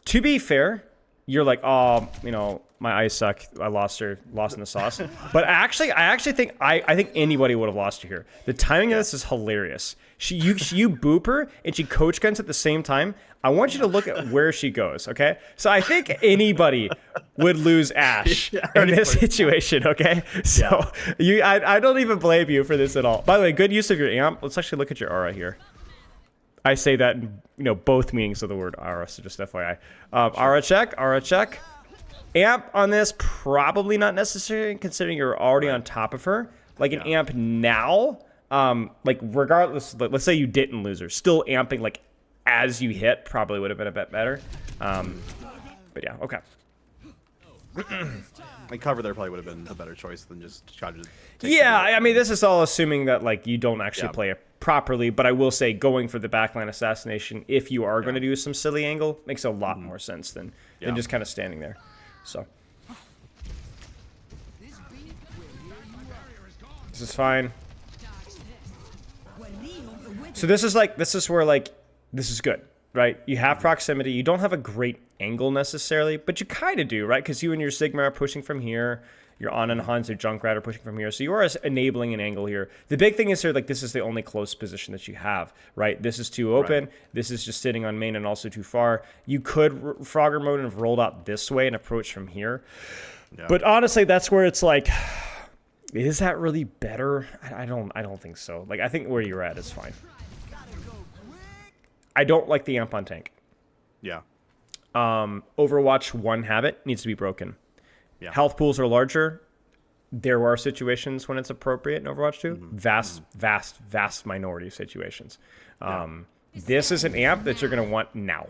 To be fair, you're like, oh, you know, my eyes suck. I lost in the sauce. But I actually think I think anybody would have lost you here. The timing of this is hilarious. You boop her and she coach guns at the same time. I want you to look at where she goes, okay? So I think anybody would lose Ashe in this situation, okay? So I don't even blame you for this at all. By the way, good use of your amp. Let's actually look at your aura here. I say that in, you know, both meanings of the word aura, so just FYI. Aura check. Amp on this, probably not necessary, considering you're already on top of her. Like an amp now, like regardless, let's say you didn't lose her, still amping like as you hit probably would have been a bit better. But yeah, okay. Like cover there probably would have been a better choice than just try to. Yeah, I mean, this is all assuming that like you don't actually play a properly, but I will say going for the backline assassination, if you are going to do some silly angle, makes a lot more sense than just kind of standing there. So this is fine. So this is where like this is good, right? You have proximity. You don't have a great angle necessarily, but you kind of do, right? Because you and your Sigma are pushing from here. Your Ana and Hanzo Junkrat are pushing from here. So you are enabling an angle here. The big thing is here, like, this is the only close position that you have, right? This is too open. Right. This is just sitting on main and also too far. You could Frogger mode and have rolled out this way and approach from here. Yeah. But honestly, that's where it's like, is that really better? I don't think so. Like, I think where you're at is fine. I don't like the amp on tank. Yeah. Overwatch 1 habit needs to be broken. Yeah. Health pools are larger. There are situations when it's appropriate in Overwatch 2. Vast minority of situations. This is an amp that you're going to want now.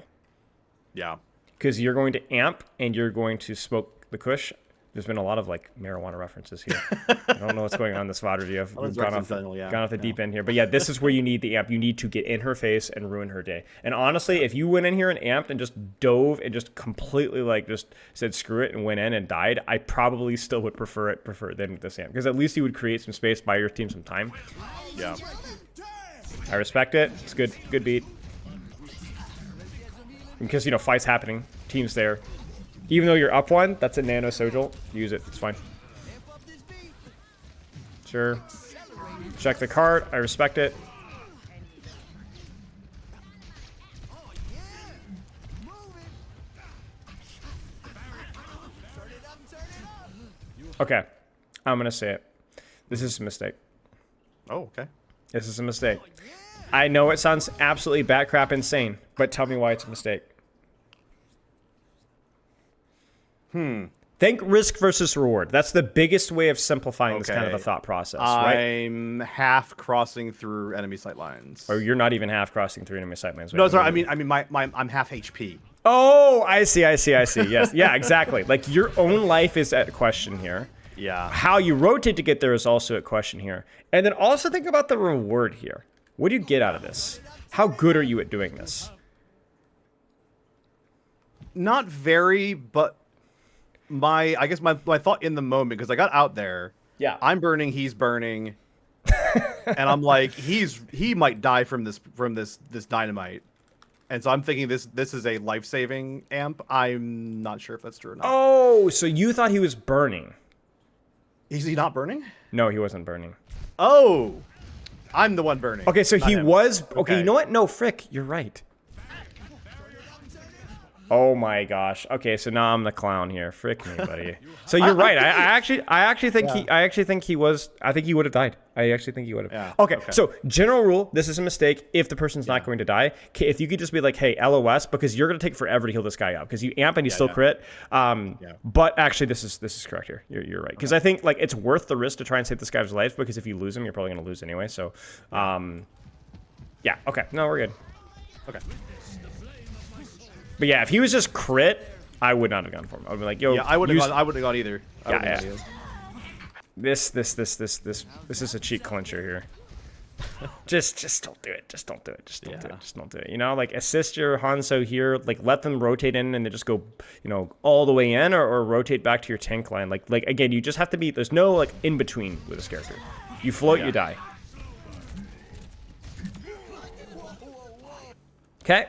Yeah. Because you're going to amp and you're going to smoke the kush. There's been a lot of like marijuana references here. I don't know what's going on in this VOD review. I've gone off the deep end here. But yeah, this is where you need the amp. You need to get in her face and ruin her day. And honestly, if you went in here and amped and just dove and just completely like just said screw it and went in and died, I probably still would prefer it than with this amp. Because at least you would create some space, buy your team some time. Yeah. I respect it. It's good beat. Because, you know, fight's happening. Team's there. Even though you're up 1, that's a nano Sojul. Use it. It's fine. Sure. Check the card. I respect it. Okay. I'm going to say it. This is a mistake. Oh, okay. This is a mistake. I know it sounds absolutely bat crap insane, but tell me why it's a mistake. Think risk versus reward. That's the biggest way of simplifying this kind of a thought process, right? I'm half crossing through enemy sight lines. Or you're not even half crossing through enemy sight lines. No, sorry. I mean, I'm half HP. Oh, I see. Yes. Yeah, exactly. Like your own life is at question here. Yeah. How you rotate to get there is also at question here. And then also think about the reward here. What do you get out of this? How good are you at doing this? Not very, but I guess my thought in the moment, because I got out there. Yeah. I'm burning, he's burning. And I'm like, he might die from this dynamite. And so I'm thinking this is a life-saving amp. I'm not sure if that's true or not. Oh, so you thought he was burning. Is he not burning? No, he wasn't burning. Oh. I'm the one burning. Okay, so he was... Okay, you know what? No, frick, you're right. Oh my gosh. Okay, so now I'm the clown here. Frick me, buddy. So you're right. I actually think he was. I think he would have died. I actually think he would have. Yeah. Okay, so general rule, this is a mistake if the person's not going to die. If you could just be like, hey, LOS, because you're going to take forever to heal this guy up because you amp and you still crit. But actually, this is correct here. You're right. Because I think like it's worth the risk to try and save this guy's life because if you lose him, you're probably going to lose anyway. So, yeah. Okay. No, we're good. Okay. But yeah, if he was just crit, I would not have gone for him. I would be like, yo. Yeah, I wouldn't have gone either. This is a cheat clincher here. just don't do it. Just don't do it. Just don't do it. Just don't do it. You know, like assist your Hanzo here. Like let them rotate in and then just go, you know, all the way in or rotate back to your tank line. Like again, you just have to be. There's no like in between with this character. You float, you die. Okay.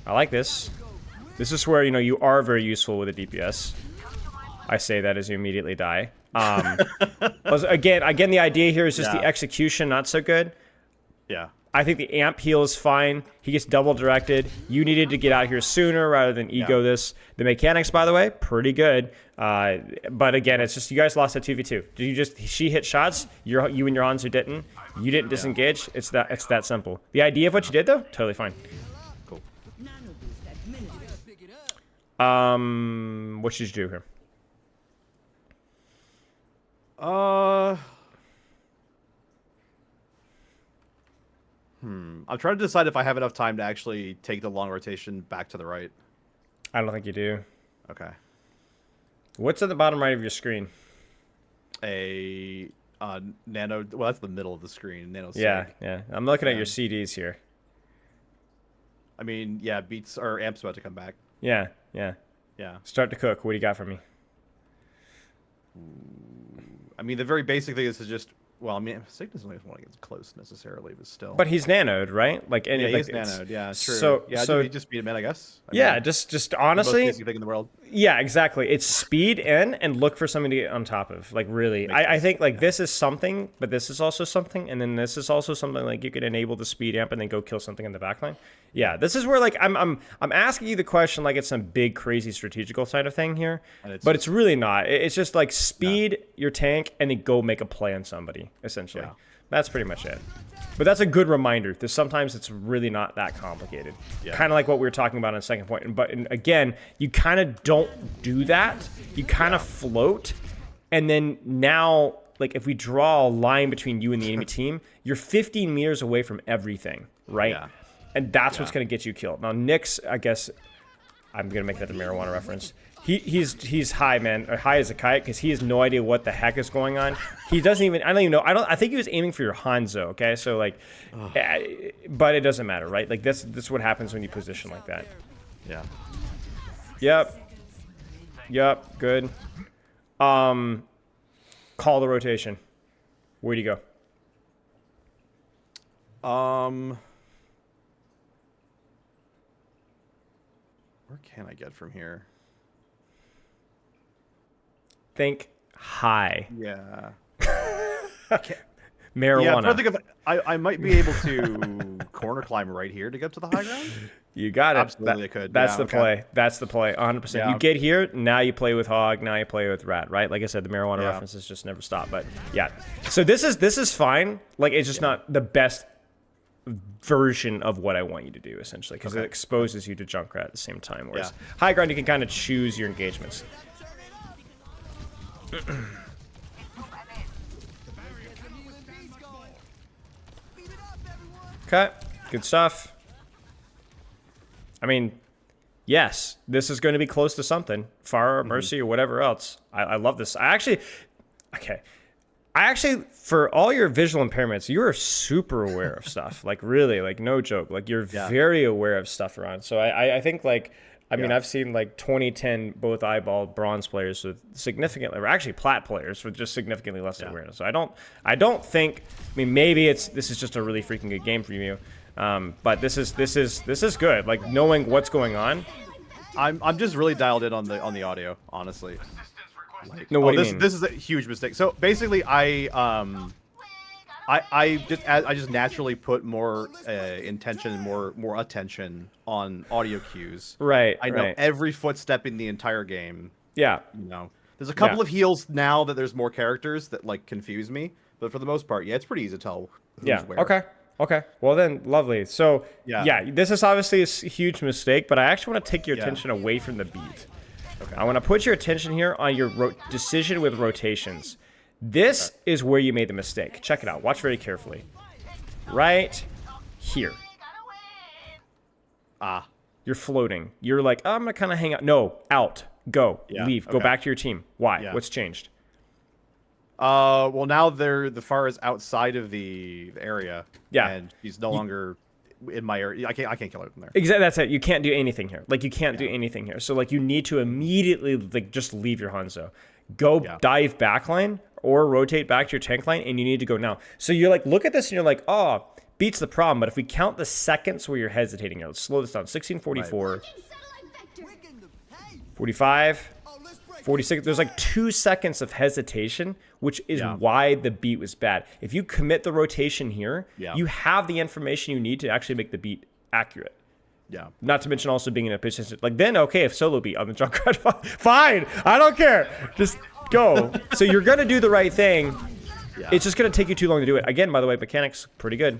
I like this. This is where, you know, you are very useful with a DPS. I say that as you immediately die. Again, the idea here is just the execution not so good. Yeah. I think the amp heal is fine. He gets double directed. You needed to get out here sooner rather than ego this. The mechanics, by the way, pretty good. But again, it's just you guys lost at 2v2. She hit shots. You and your Hanzo didn't. You didn't disengage. It's that simple. The idea of what you did though, totally fine. What should you do here? I'm trying to decide if I have enough time to actually take the long rotation back to the right. I don't think you do. Okay. What's at the bottom right of your screen? a nano. Well, that's the middle of the screen. Nano. Yeah, Sig. yeah. I'm looking at your CDs here. I mean, yeah, Beats or Amp's about to come back. Yeah, yeah. Yeah. Start to cook. What do you got for me? I mean, the very basic thing is to just. Well, I mean, Sig doesn't really want to get close necessarily, but still. But he's nanoed, right? Like, yeah, like, he's nanoed. Yeah, true. So, yeah, so he just beat him in, I guess. I yeah, mean, just honestly, the most basic thing in the world. Yeah, exactly. It's speed in and look for something to get on top of. Like, really, I think like this is something, but this is also something, and then this is also something like you could enable the speed amp and then go kill something in the backline. Yeah, this is where like I'm asking you the question like it's some big crazy strategical side of thing here, but it's really not. It's just like speed your tank and then go make a play on somebody essentially. Yeah. That's pretty much it. But that's a good reminder that sometimes it's really not that complicated. Yeah. Kind of like what we were talking about in the second point. But again, you kind of don't do that. You kind of float. And then now, like if we draw a line between you and the enemy team, you're 15 meters away from everything, right? Yeah. And that's what's going to get you killed. Now, Nick's, I guess, I'm going to make that a marijuana reference. He's high, man. Or high as a kite because he has no idea what the heck is going on. He doesn't even. I don't even know. I think he was aiming for your Hanzo. Okay, so like, but it doesn't matter, right? Like this is what happens when you position like that. Yeah. Yep. Good. Call the rotation. Where do you go? Where can I get from here? Think high. Yeah. Marijuana. Yeah, I'm trying to think of. I might be able to corner climb right here to get to the high ground. You got it. Absolutely, I could. That's the play. That's the play. 100%. Yeah. You get here, now you play with Hog, now you play with Rat, right? Like I said, the marijuana references just never stop. But yeah. So this is fine. Like it's just not the best version of what I want you to do, essentially, because it exposes you to Junkrat at the same time. Whereas high ground, you can kind of choose your engagements. Okay, good stuff. I mean, yes, this is going to be close to something. Far, Mercy, or whatever else. I love this. I actually, for all your visual impairments, you are super aware of stuff. Like, really, like, no joke. Like, you're very aware of stuff around. So I think, like, I mean, I've seen, like, 2010 both eyeball bronze players with significantly, or actually plat players with just significantly less awareness. So I don't think, I mean, maybe this is just a really freaking good game for you. But this is good. Like, knowing what's going on. I'm just really dialed in on the audio, honestly. Like, no, what do you mean? This is a huge mistake. So basically, I just naturally put more intention and more attention on audio cues. Right. I know every footstep in the entire game. Yeah. You know, there's a couple of heals now that there's more characters that like confuse me, but for the most part, it's pretty easy to tell who's where. Okay. Well then, lovely. So this is obviously a huge mistake, but I actually want to take your attention away from the beat. Okay. I want to put your attention here on your decision with rotations. This is where you made the mistake. Check it out. Watch very carefully. Right here. You're floating. You're like, I'm going to kind of hang out. No, out. Go. Leave. Go back to your team. Why? What's changed? Well, now the Pharah is outside of the area. Yeah. And he's no longer in my area. I can't kill her from there. Exactly. That's it. You can't do anything here. Like, you can't do anything here. So, like, you need to immediately, like, just leave your Hanzo. Go dive backline or rotate back to your tank line, and you need to go now. So you're like, look at this, and you're like, oh, beats the problem. But if we count the seconds where you're hesitating, let's slow this down. 16:44, 45, 46. There's like 2 seconds of hesitation, which is why the beat was bad. If you commit the rotation here, you have the information you need to actually make the beat accurate. Yeah. Not to mention also being in a position like then if solo beat on the Junkrat, fine. I don't care. Just go. So you're gonna do the right thing. Yeah. It's just gonna take you too long to do it. Again, by the way, mechanics pretty good.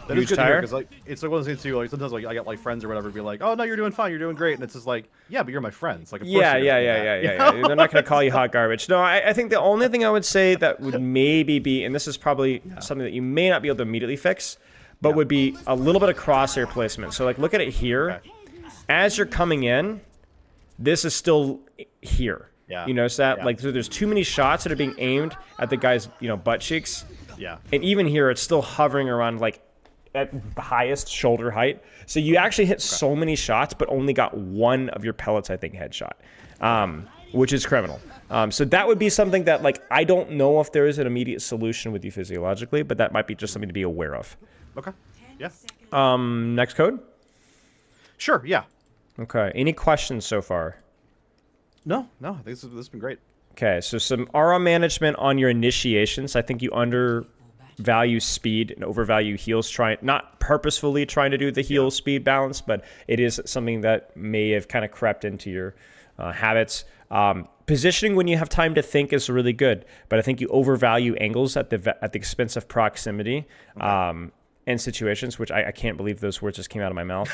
That is good to hear, because like it's like one of those things too. Like sometimes like I got like friends or whatever be like, "Oh no, you're doing fine, you're doing great," and it's just like, "Yeah, but you're my friends." Like, of course yeah. They're not gonna call you hot garbage. No, I think the only thing I would say that would maybe be, and this is probably something that you may not be able to immediately fix, but would be a little bit of crosshair placement. So like, look at it here. As you're coming in, this is still here. Yeah. You notice that? Yeah. Like, so there's too many shots that are being aimed at the guy's, butt cheeks. Yeah. And even here, it's still hovering around, like, at highest shoulder height. So you actually hit so many shots, but only got one of your pellets, I think, headshot, which is criminal. So that would be something that, like, I don't know if there is an immediate solution with you physiologically, but that might be just something to be aware of. Okay. Yeah. Next code? Sure. Yeah. Okay. Any questions so far? No. I think this has been great. Okay, so some aura management on your initiations. I think you undervalue speed and overvalue heals. Not purposefully trying to do the heal speed balance, but it is something that may have kind of crept into your habits. Positioning when you have time to think is really good, but I think you overvalue angles at the expense of proximity and situations, which I can't believe those words just came out of my mouth.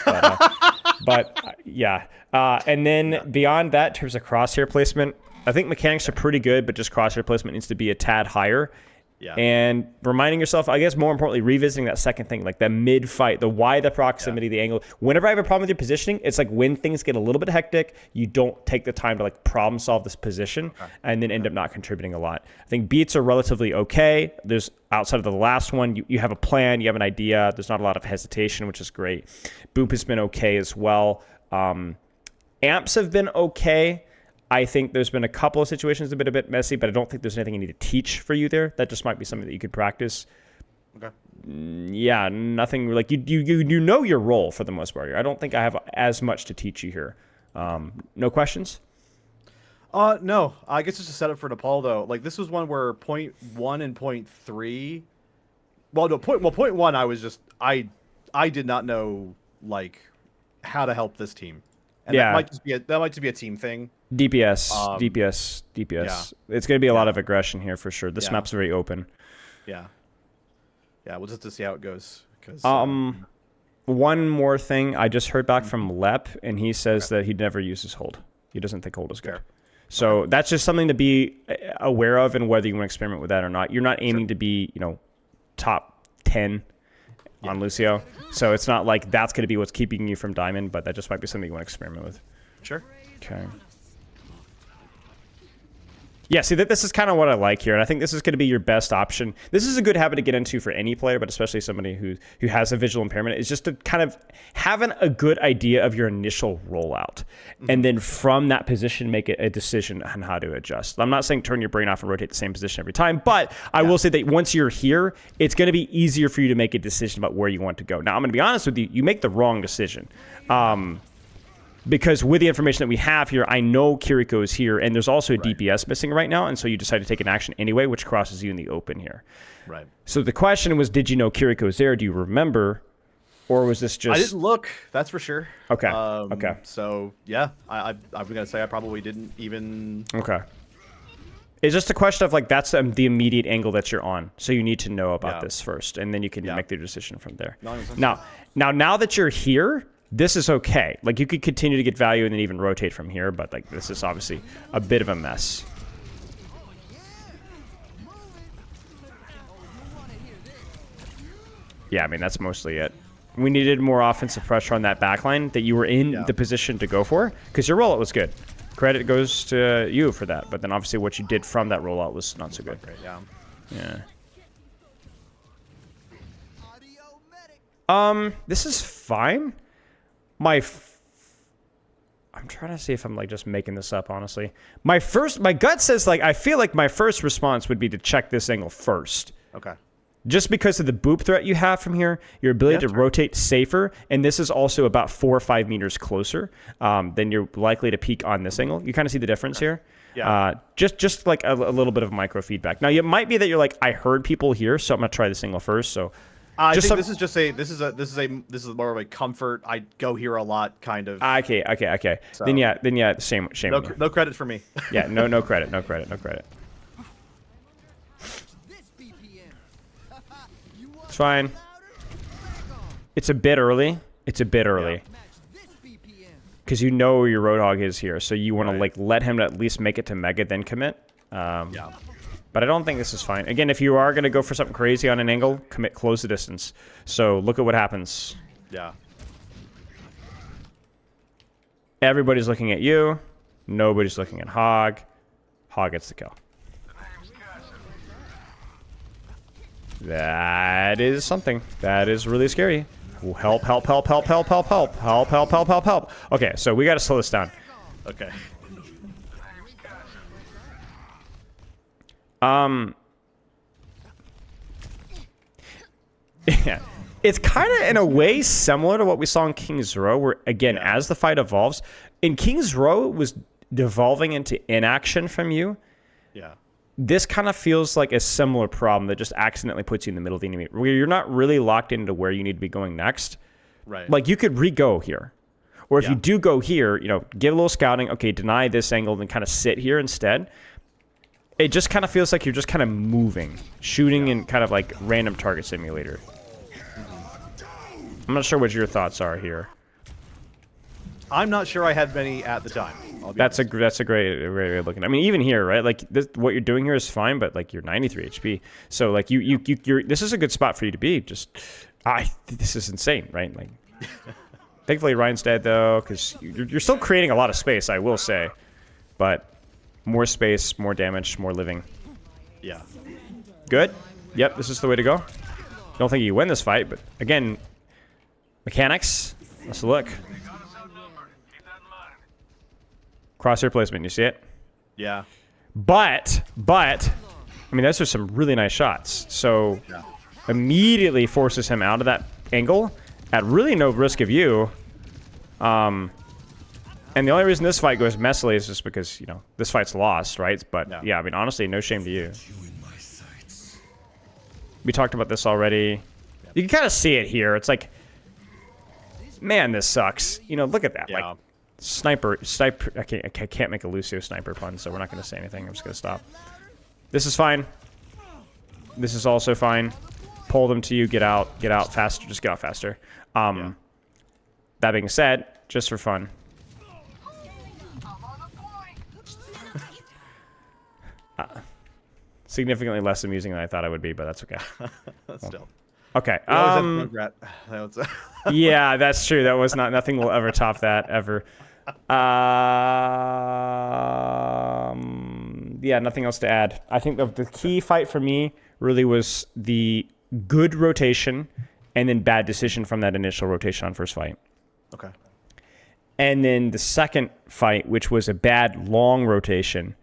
But yeah. And then beyond that, in terms of crosshair placement, I think mechanics are pretty good, but just crosshair placement needs to be a tad higher. Yeah. And reminding yourself, I guess more importantly, revisiting that second thing, like the mid-fight, the why, the proximity, the angle. Whenever I have a problem with your positioning, it's like when things get a little bit hectic, you don't take the time to like problem solve this position and then end up not contributing a lot. I think beats are relatively okay. There's outside of the last one, you have a plan, you have an idea. There's not a lot of hesitation, which is great. Boop has been okay as well. Amps have been okay. I think there's been a couple of situations that have been a bit messy, but I don't think there's anything I need to teach for you there. That just might be something that you could practice. Okay. Yeah, nothing like you know your role for the most part here. I don't think I have as much to teach you here. No questions? No. I guess it's a setup for Nepal though. Like this was one where point 1 and point 3. Well, no, point 1 I did not know like how to help this team. And that might just be a team thing. DPS. Yeah. It's going to be a lot of aggression here for sure. This map's very open. Yeah. Yeah, we'll just have to see how it goes. One more thing. I just heard back from Lep, and he says that he never uses hold. He doesn't think hold is good. So that's just something to be aware of, and whether you want to experiment with that or not. You're not aiming to be, top 10 on Lucio. So it's not like that's going to be what's keeping you from Diamond, but that just might be something you want to experiment with. Sure. Okay. Yeah, see, this is kind of what I like here, and I think this is going to be your best option. This is a good habit to get into for any player, but especially somebody who has a visual impairment, is just to kind of having a good idea of your initial rollout, and then from that position, make a decision on how to adjust. I'm not saying turn your brain off and rotate the same position every time, but I will say that once you're here, it's going to be easier for you to make a decision about where you want to go. Now, I'm going to be honest with you, you make the wrong decision. Because with the information that we have here, I know Kiriko is here, and there's also a DPS missing right now, and so you decide to take an action anyway, which crosses you in the open here. Right. So the question was, did you know Kiriko is there? Do you remember? Or was this just... I didn't look, that's for sure. Okay, okay. So, yeah, I'm going to say I probably didn't even... Okay. It's just a question of, like, that's the immediate angle that you're on, so you need to know about this first, and then you can make the decision from there. Now that you're here... This is okay. Like, you could continue to get value and then even rotate from here, but, like, this is obviously a bit of a mess. Yeah, I mean, that's mostly it. We needed more offensive pressure on that backline that you were in the position to go for, because your rollout was good. Credit goes to you for that, but then obviously what you did from that rollout was not so good. Yeah. This is fine. I'm trying to see if I'm like just making this up, honestly. My gut says, like, I feel like my first response would be to check this angle first. Okay. Just because of the boop threat you have from here, your ability to rotate safer, and this is also about 4 or 5 meters closer than you're likely to peak on this angle. You kind of see the difference here. Yeah. Just like a little bit of micro feedback. Now, it might be that you're like, I heard people here, so I'm gonna try this angle first. So. I think this is more of a comfort. I go here a lot kind of. Okay. So, then yeah, shame. No credit for me. Yeah, no credit. It's fine. It's a bit early. Because you know where your Roadhog is here, so you want to like let him at least make it to Mega, then commit. But I don't think this is fine. Again, if you are going to go for something crazy on an angle, commit close the distance. So look at what happens. Yeah. Everybody's looking at you. Nobody's looking at Hog. Hog gets the kill. That is something. That is really scary. Ooh, help, help, help, help, help, help, help, help, help, help, help, help. Okay, so we got to slow this down. Okay. Yeah. It's kind of, in a way, similar to what we saw in King's Row, where, again, as the fight evolves, in King's Row, it was devolving into inaction from you. Yeah. This kind of feels like a similar problem that just accidentally puts you in the middle of the enemy, where you're not really locked into where you need to be going next. Right. Like, you could re-go here. Or if you do go here, you know, give a little scouting, okay, deny this angle, and kind of sit here instead. It just kind of feels like you're just kind of moving, shooting in kind of like random target simulator. I'm not sure what your thoughts are here. I'm not sure I had many at the time. That's a great way of looking. I mean, even here, right? Like this, what you're doing here is fine, but like you're 93 HP, so like you're this is a good spot for you to be. Just, this is insane, right? Like, thankfully Ryan's dead though, because you're still creating a lot of space, I will say, but more space, more damage, more living. Yeah. Good. Yep, this is the way to go. Don't think you win this fight, but again, mechanics. Let's look. Crosshair placement, you see it? Yeah. But, I mean, those are some really nice shots. So, immediately forces him out of that angle at really no risk of you. And the only reason this fight goes messily is just because, you know, this fight's lost, right? But, yeah, I mean, honestly, no shame to you. We talked about this already. You can kind of see it here. It's like, man, this sucks. You know, look at that. Yeah. Like, Sniper. I can't make a Lucio sniper pun, so we're not going to say anything. I'm just going to stop. This is fine. This is also fine. Pull them to you. Get out faster. Just get out faster. That being said, just for fun. Significantly less amusing than I thought it would be, but that's okay. Still. Okay. Yeah, that's true. That was nothing will ever top that ever. Yeah, nothing else to add. I think the key fight for me really was the good rotation and then bad decision from that initial rotation on first fight. Okay. And then the second fight, which was a bad long rotation,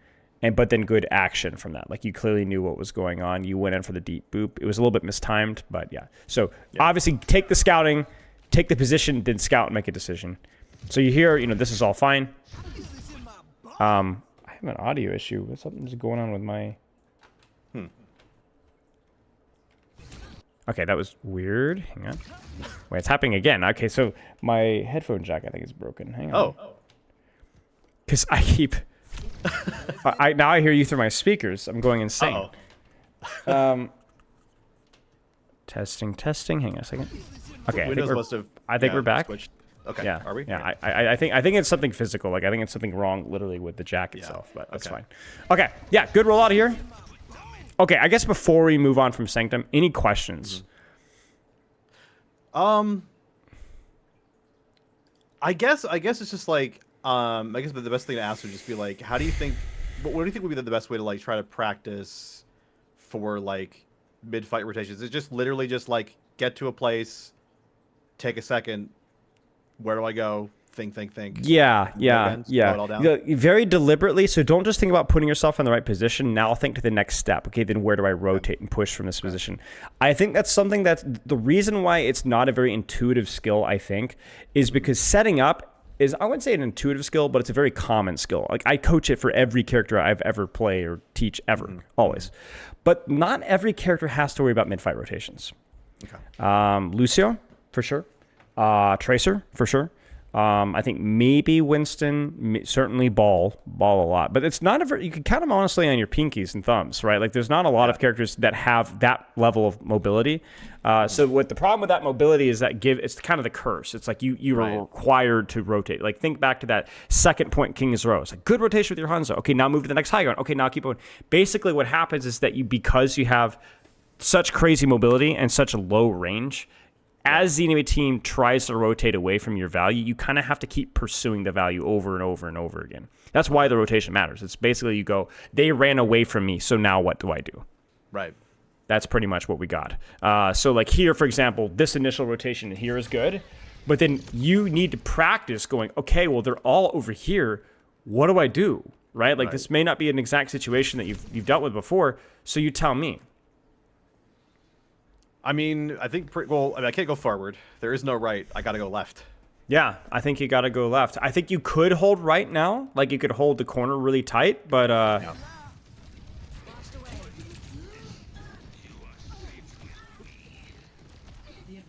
but then good action from that. Like, you clearly knew what was going on. You went in for the deep boop. It was a little bit mistimed, but yeah. So obviously take the scouting, take the position, then scout and make a decision. So you hear, you know, this is all fine. I have an audio issue. Something's going on with my... Okay, that was weird. Hang on. Wait, it's happening again. Okay, so my headphone jack, I think, is broken. Hang on. Oh. Because I keep... now I hear you through my speakers. I'm going insane. Testing. Hang on a second. Okay, I think we're back. Switched. Okay. Yeah. Are we? Yeah. I think it's something physical. Like, I think it's something wrong, literally, with the jack itself. But that's fine. Okay. Yeah. Good rollout here. Okay. I guess before we move on from Sanctum, any questions? I guess it's just like. I guess the best thing to ask would just be like, what do you think would be the best way to like try to practice for like mid-fight rotations? Is just literally just like get to a place, take a second, where do I go? Think. Yeah. Slow it all down. Very deliberately. So don't just think about putting yourself in the right position. Now think to the next step. Okay, then where do I rotate and push from this position? I think that's something that's the reason why it's not a very intuitive skill, I think, is because setting up is, I wouldn't say an intuitive skill, but it's a very common skill. Like, I coach it for every character I've ever played or teach ever, always. But not every character has to worry about mid-fight rotations. Okay. Lucio, for sure. Tracer, for sure. I think maybe Winston, certainly Ball a lot. But it's not you can count them honestly on your pinkies and thumbs, right? Like, there's not a lot of characters that have that level of mobility. So what the problem with that mobility is that it's kind of the curse. It's like you are required to rotate. Like, think back to that second point King's Row. It's like, good rotation with your Hanzo. Okay, now move to the next high ground. Okay, now keep going. Basically what happens is that because you have such crazy mobility and such a low range, as the enemy team tries to rotate away from your value, you kind of have to keep pursuing the value over and over and over again. That's why the rotation matters. It's basically you go, they ran away from me, so now what do I do? Right. That's pretty much what we got. So like here, for example, this initial rotation here is good, but then you need to practice going, okay, well, they're all over here. What do I do? Right? Like this may not be an exact situation that you've dealt with before, so you tell me. I mean, I think, I can't go forward. There is no right. I got to go left. Yeah, I think you got to go left. I think you could hold right now. Like, you could hold the corner really tight, but... Yeah.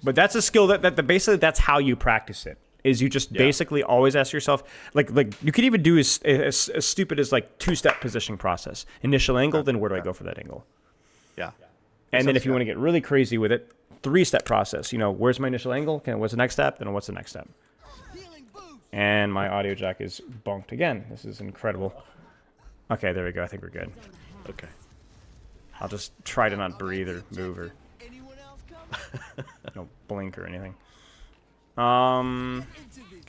But that's a skill that basically that's how you practice it. Is you just basically always ask yourself, like you could even do as stupid as like two-step positioning process. Initial angle, then where do I go for that angle? Yeah. And then if you want to get really crazy with it, three-step process. You know, where's my initial angle? Okay, what's the next step? Then what's the next step? And my audio jack is bonked again. This is incredible. Okay, there we go. I think we're good. Okay. I'll just try to not breathe or move or no blink or anything.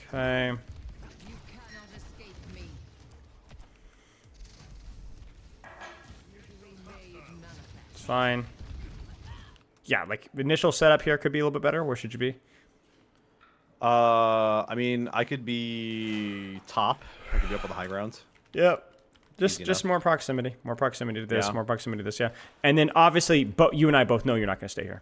Okay. It's fine. Yeah, like the initial setup here could be a little bit better. Where should you be? I mean, I could be top. I could be up on the high ground. Yep. Just more proximity. More proximity to this, more proximity to this, yeah. And then obviously, but you and I both know you're not going to stay here.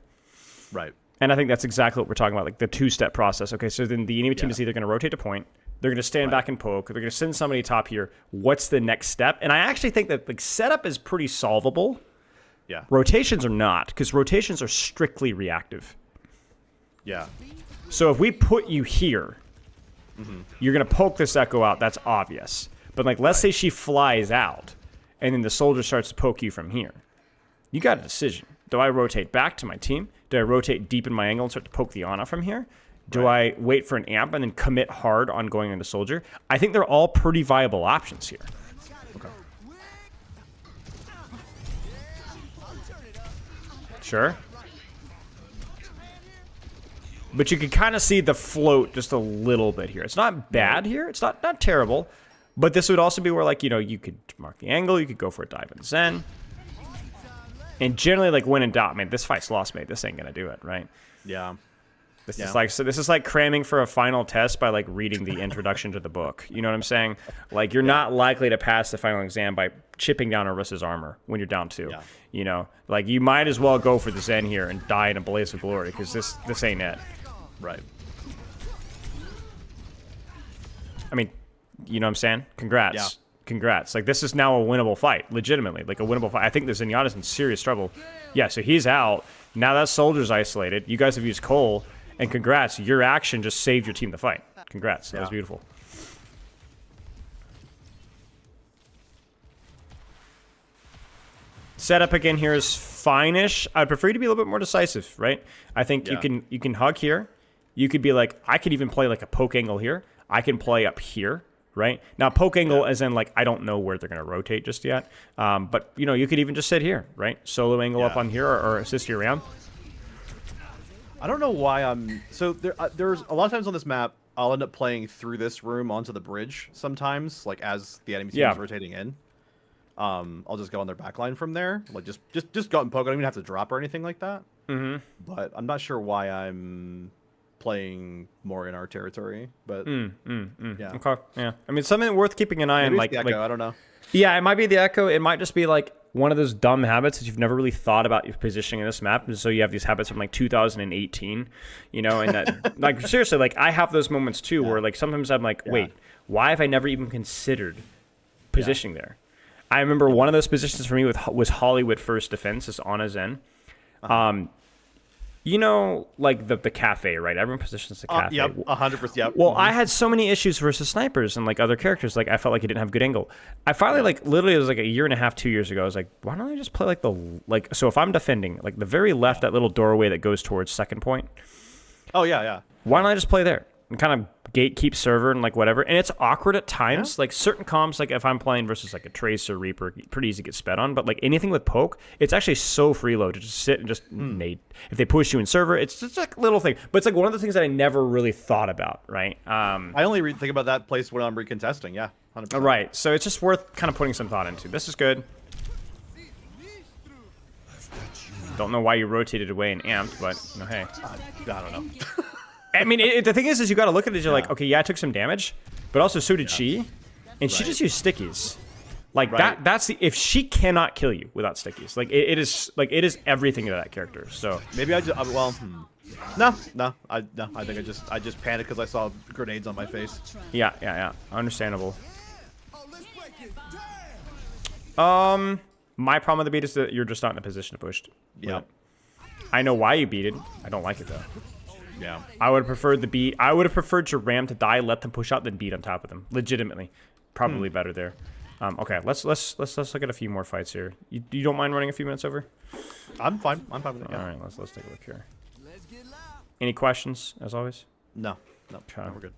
Right. And I think that's exactly what we're talking about, like the two-step process. Okay, so then the enemy team is either going to rotate to point, they're going to stand back and poke, they're going to send somebody top here. What's the next step? And I actually think that like setup is pretty solvable. Yeah. Rotations are not, because rotations are strictly reactive. Yeah. So if we put you here, you're going to poke this echo out. That's obvious. But like, let's say she flies out, and then the soldier starts to poke you from here. You got a decision. Do I rotate back to my team? Do I rotate deep in my angle and start to poke the Ana from here? Do I wait for an amp and then commit hard on going into soldier? I think they're all pretty viable options here. Okay. Sure. But you can kind of see the float just a little bit here. It's not bad here. It's not terrible. But this would also be where, like, you know, you could mark the angle. You could go for a dive and Zen. And generally, like, when in doubt, man, this fight's lost, mate. This ain't going to do it, right? Yeah. This is like cramming for a final test by, like, reading the introduction to the book. You know what I'm saying? Like, you're not likely to pass the final exam by chipping down Orissa's armor when you're down 2. Yeah. You know? Like, you might as well go for the Zen here and die in a blaze of glory, because this ain't it. Right. I mean, you know what I'm saying? Congrats. Yeah. Congrats. Like, this is now a winnable fight. Legitimately. Like, a winnable fight. I think the Zenyatta's in serious trouble. Yeah, so he's out. Now that soldier's isolated. You guys have used Cole. And congrats. Your action just saved your team the fight. Congrats. That was beautiful. Setup again here is fine-ish. I'd prefer you to be a little bit more decisive, right? I think you can hug here. You could be like, I could even play like a poke angle here. I can play up here. Right? Now, poke angle as in, like, I don't know where they're going to rotate just yet. But, you know, you could even just sit here, right? Solo angle up on here or assist you around. I don't know why I'm... So there's a lot of times on this map, I'll end up playing through this room onto the bridge sometimes, like, as the enemy team is rotating in. I'll just go on their backline from there. Like, just go out and poke. I don't even have to drop or anything like that. But I'm not sure why I'm playing more in our territory, but yeah. Okay. Yeah. I mean, something worth keeping an eye on. Like, the echo, I don't know. Yeah, it might be the echo. It might just be like one of those dumb habits that you've never really thought about your positioning in this map, and so you have these habits from like 2018, you know, and that like seriously, like I have those moments too, where like sometimes I'm like, wait, why have I never even considered positioning there? I remember one of those positions for me was Hollywood First Defense, is Ana Zen. You know, like the cafe, right? Everyone positions the cafe. Yep, 100%. Yep. Well, I had so many issues versus snipers and like other characters. Like I felt like I didn't have good angle. I finally like literally it was like a year and a half, 2 years ago. I was like, why don't I just play like so if I'm defending like the very left, that little doorway that goes towards second point. Oh yeah. Why don't I just play there? and kind of gatekeep server and like whatever. And it's awkward at times. Like certain comps, like if I'm playing versus like a Trace or Reaper, pretty easy to get sped on. But like anything with poke, it's actually so freeload to just sit and just nade. If they push you in server, it's just like a little thing. But it's like one of the things that I never really thought about, right? I only think about that place when I'm recontesting. Yeah, 100%. Right. So it's just worth kind of putting some thought into. This is good. Don't know why you rotated away and amped, but hey. I don't know. I mean, the thing is you got to look at it. You're like, okay, yeah, I took some damage, but also so did she, and she just used stickies. Like that's the if she cannot kill you without stickies. Like it is everything to that character. So maybe I just no. I think I just panicked because I saw grenades on my face. Yeah. Understandable. My problem with the beat is that you're just not in a position to push. Yeah. I know why you beat it. I don't like it though. Yeah. I would have preferred the beat. I would have preferred your ram to die, let them push out, then beat on top of them. Legitimately, probably better there. Okay, let's look at a few more fights here. You don't mind running a few minutes over? I'm fine. I'm fine with it. Yeah. All right, let's take a look here. Any questions, as always? No, Okay. we're good.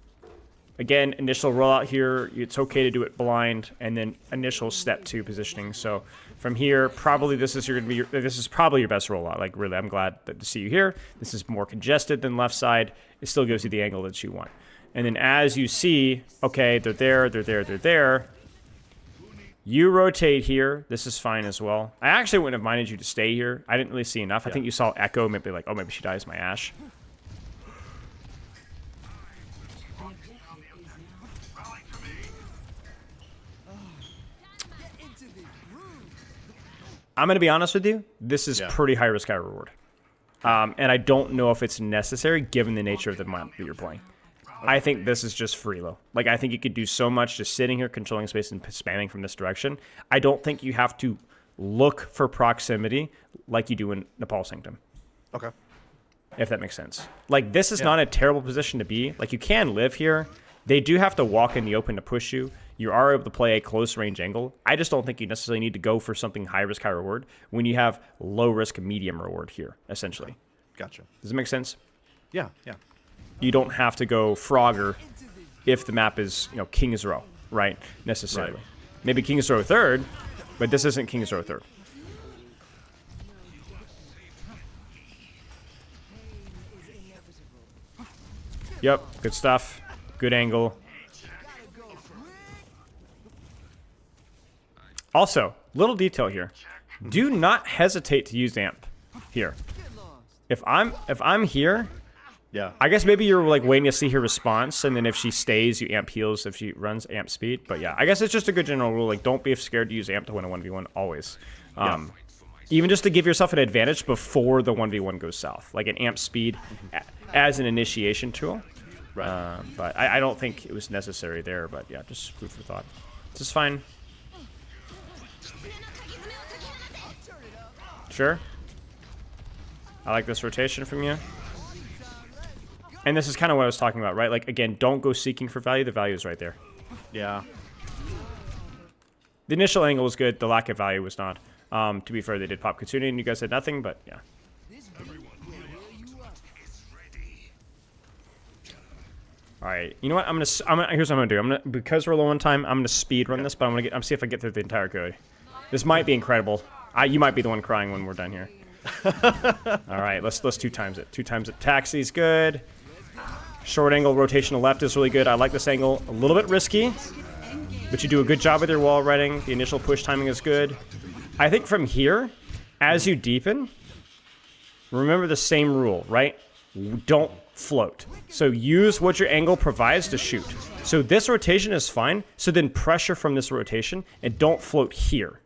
Again, initial rollout here. It's okay to do it blind, and then initial step 2 positioning. So from here, probably this is probably your best rollout. Like really, I'm glad to see you here. This is more congested than left side. It still gives you the angle that you want. And then as you see, okay, they're there. You rotate here. This is fine as well. I actually wouldn't have minded you to stay here. I didn't really see enough. I think you saw Echo, maybe like, oh, maybe she dies my Ashe. I'm going to be honest with you. This is pretty high risk, high reward. And I don't know if it's necessary given the nature of the map that you're playing. I think this is just free low. Like, I think you could do so much just sitting here, controlling space, and spamming from this direction. I don't think you have to look for proximity like you do in Nepal Sanctum. Okay. If that makes sense. Like, this is not a terrible position to be. Like, you can live here. They do have to walk in the open to push you. You are able to play a close range angle. I just don't think you necessarily need to go for something high risk, high reward when you have low risk, medium reward here, essentially. Gotcha. Does it make sense? Yeah. You don't have to go Frogger if the map is, King's Row, right? Necessarily. Right. Maybe King's Row 3rd, but this isn't King's Row 3rd. Yep, good stuff. Good angle. Also, little detail here. Do not hesitate to use amp here. If I'm here, I guess maybe you're like waiting to see her response, and then if she stays, you amp heals. If she runs, amp speed. But yeah, I guess it's just a good general rule. Like, don't be scared to use amp to win a 1v1 always. Even just to give yourself an advantage before the 1v1 goes south, like an amp speed as an initiation tool. Right. But I don't think it was necessary there. But yeah, just food for thought. This is fine. Sure. I like this rotation from you. And this is kind of what I was talking about, right? Like, again, don't go seeking for value. The value is right there. Yeah. The initial angle was good. The lack of value was not. To be fair, they did pop Kitsune and you guys said nothing, but yeah. All right. You know what? Here's what I'm gonna do. Because we're low on time, I'm gonna speed run this, but I'm see if I get through the entire code. This might be incredible. You might be the one crying when we're done here. All right, let's 2 times it. 2 times it. Taxi's good. Short angle rotation to left is really good. I like this angle. A little bit risky, but you do a good job with your wall running. The initial push timing is good. I think from here, as you deepen, remember the same rule, right? Don't float. So use what your angle provides to shoot. So this rotation is fine. So then pressure from this rotation and don't float here.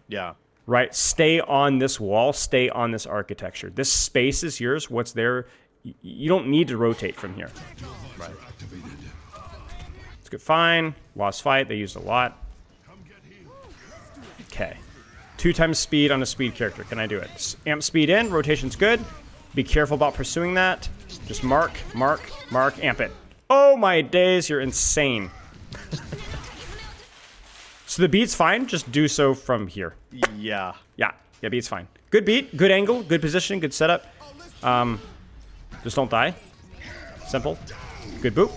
Yeah. Right? Stay on this wall. Stay on this architecture. This space is yours. What's there? You don't need to rotate from here. Right. It's good. Fine. Lost fight. They used a lot. Okay. 2 times speed on a speed character. Can I do it? Amp speed in. Rotation's good. Be careful about pursuing that. Just mark, amp it. Oh my days, you're insane. So the beat's fine. Just do so from here. Yeah. Yeah, beat's fine. Good beat, good angle, good positioning, good setup. Just don't die. Simple. Good boop.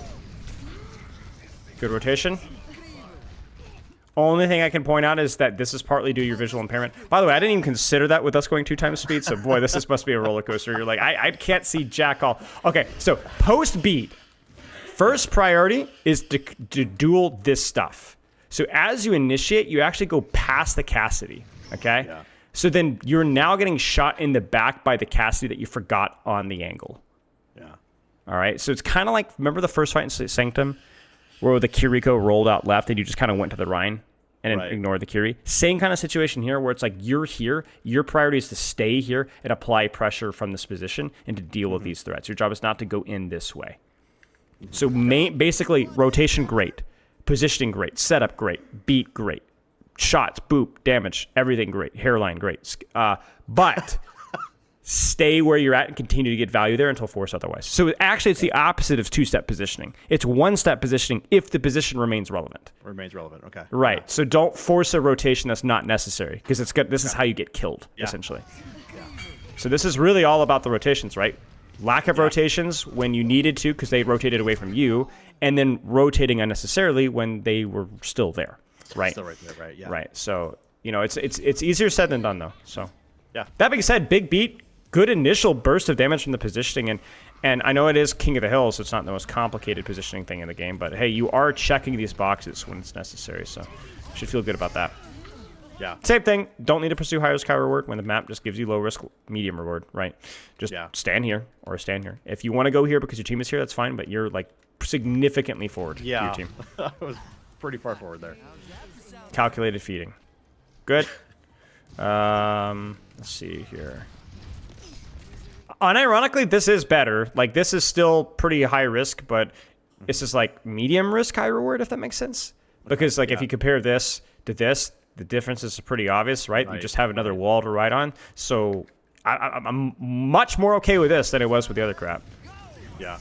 Good rotation. Only thing I can point out is that this is partly due to your visual impairment. By the way, I didn't even consider that with us going 2 times speed, so boy, this must be a roller coaster. You're like, I can't see jack all. Okay, so post-beat, first priority is to duel this stuff. So as you initiate, you actually go past the Cassidy, okay? Yeah. So then you're now getting shot in the back by the Cassidy that you forgot on the angle. Yeah. All right, so it's kind of like, remember the first fight in Sanctum? Where the Kiriko rolled out left and you just kind of went to the Rhine and ignored the Kiri. Same kind of situation here where it's like you're here, your priority is to stay here and apply pressure from this position and to deal with these threats. Your job is not to go in this way. So basically, rotation great, positioning great, setup great, beat great, shots, boop, damage, everything great, hairline great. But stay where you're at and continue to get value there until forced otherwise. So actually, it's the opposite of 2-step positioning. It's 1-step positioning if the position remains relevant. Remains relevant. Okay. Right. Yeah. So don't force a rotation that's not necessary because it's good. This is how you get killed, essentially. Yeah. So this is really all about the rotations, right? Lack of rotations when you needed to because they rotated away from you, and then rotating unnecessarily when they were still there, right? Still right there, right? Yeah. Right. So it's easier said than done, though. So yeah. That being said, big beat. Good initial burst of damage from the positioning, and I know it is King of the Hill, so it's not the most complicated positioning thing in the game, but hey, you are checking these boxes when it's necessary, so you should feel good about that. Yeah. Same thing, don't need to pursue high risk, high reward when the map just gives you low risk, medium reward, right? Just stand here or stand here. If you want to go here because your team is here, that's fine, but you're like significantly forward to your team. I was pretty far forward there. Calculated feeding. Good. Let's see here. Unironically, this is better. Like, this is still pretty high risk, but this is like medium risk, high reward, if that makes sense. Because, like, if you compare this to this, the difference is pretty obvious, right? You just have another wall to ride on. So I'm much more okay with this than it was with the other crap. Yeah.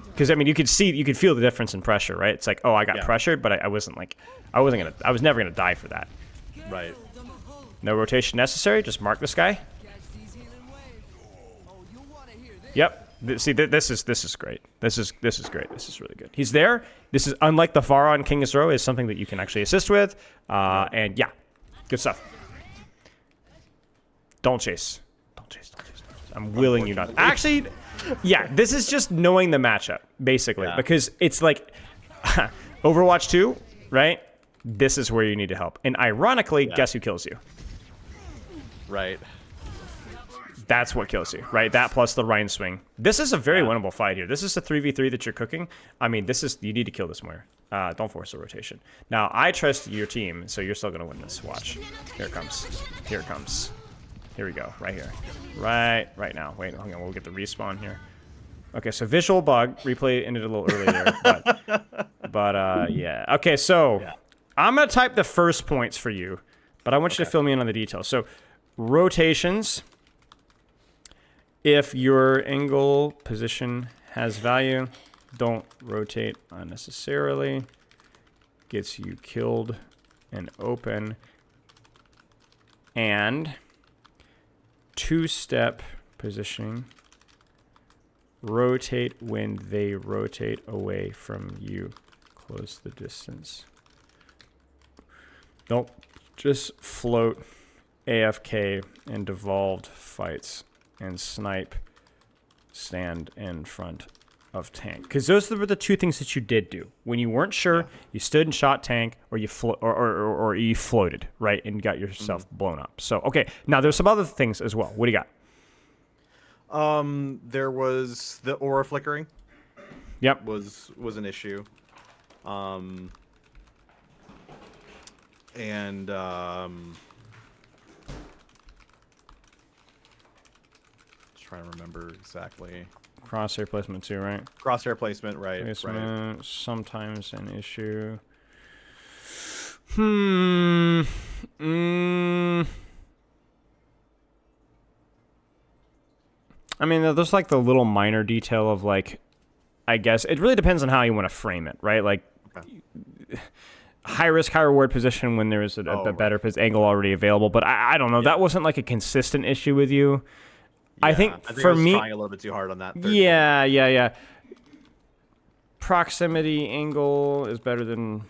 Because, I mean, you could feel the difference in pressure, right? It's like, oh, I got pressured, but I was never going to die for that. Right. No rotation necessary. Just mark this guy. Yep. See, this is great. This is great. This is really good. He's there. This is unlike the Pharah on King's Row, is something that you can actually assist with. And yeah, good stuff. Don't chase. Don't chase. I'm willing you not. Actually, yeah, this is just knowing the matchup basically because it's like Overwatch 2, right? This is where you need to help. And ironically, guess who kills you? Right. That's what kills you, right? That plus the Rhine swing. This is a very winnable fight here. This is a 3v3 that you're cooking. I mean, you need to kill this Moira. Don't force a rotation. Now, I trust your team, so you're still going to win this. Watch. Here it comes. Here it comes. Here we go. Right here. Right now. Wait, hang on. We'll get the respawn here. Okay, so visual bug. Replay ended a little early there. But yeah. Okay, so I'm going to type the first points for you, but I want you to fill me in on the details. So, rotations. If your angle position has value, don't rotate unnecessarily. Gets you killed and open. And 2-step positioning. Rotate when they rotate away from you. Close the distance. Don't just float AFK in devolved fights. And snipe, stand in front of tank. Because those were the 2 things that you did do. When you weren't sure, you stood and shot tank, or you or you floated, right, and got yourself blown up. So, okay, now there's some other things as well. What do you got? There was the aura flickering. Yep. Was an issue. And trying to remember exactly. Crosshair placement too, right? Crosshair placement, right? Placement, sometimes an issue. I mean, there's like the little minor detail of like, I guess it really depends on how you want to frame it, right? Like, high risk, high reward position when there is a better angle already available. But I don't know. That wasn't like a consistent issue with you. I think for I was me, trying a little bit too hard on that. Yeah. proximity angle is better than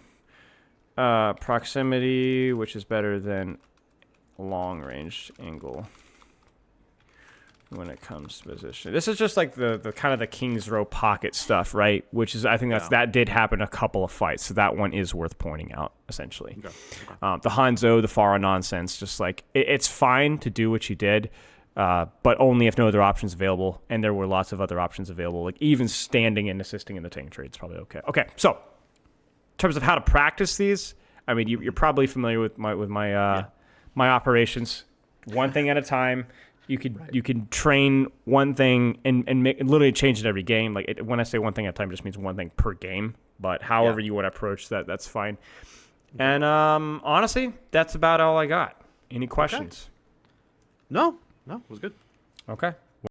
proximity, which is better than long range angle when it comes to position. This is just like the kind of the King's Row pocket stuff, right? Which is, I think that did happen a couple of fights, so that one is worth pointing out, essentially. Okay. The Hanzo, the Pharah nonsense, just like it's fine to do what you did, but only if no other options available, and there were lots of other options available, like even standing and assisting in the tank trade is probably okay. Okay, so in terms of how to practice these, I mean, you're probably familiar with my my operations, one thing at a time. You could train one thing and literally change it every game. Like when I say one thing at a time, it just means one thing per game. But however you want to approach that, that's fine. And honestly, that's about all I got. Any questions? No, it was good. Okay.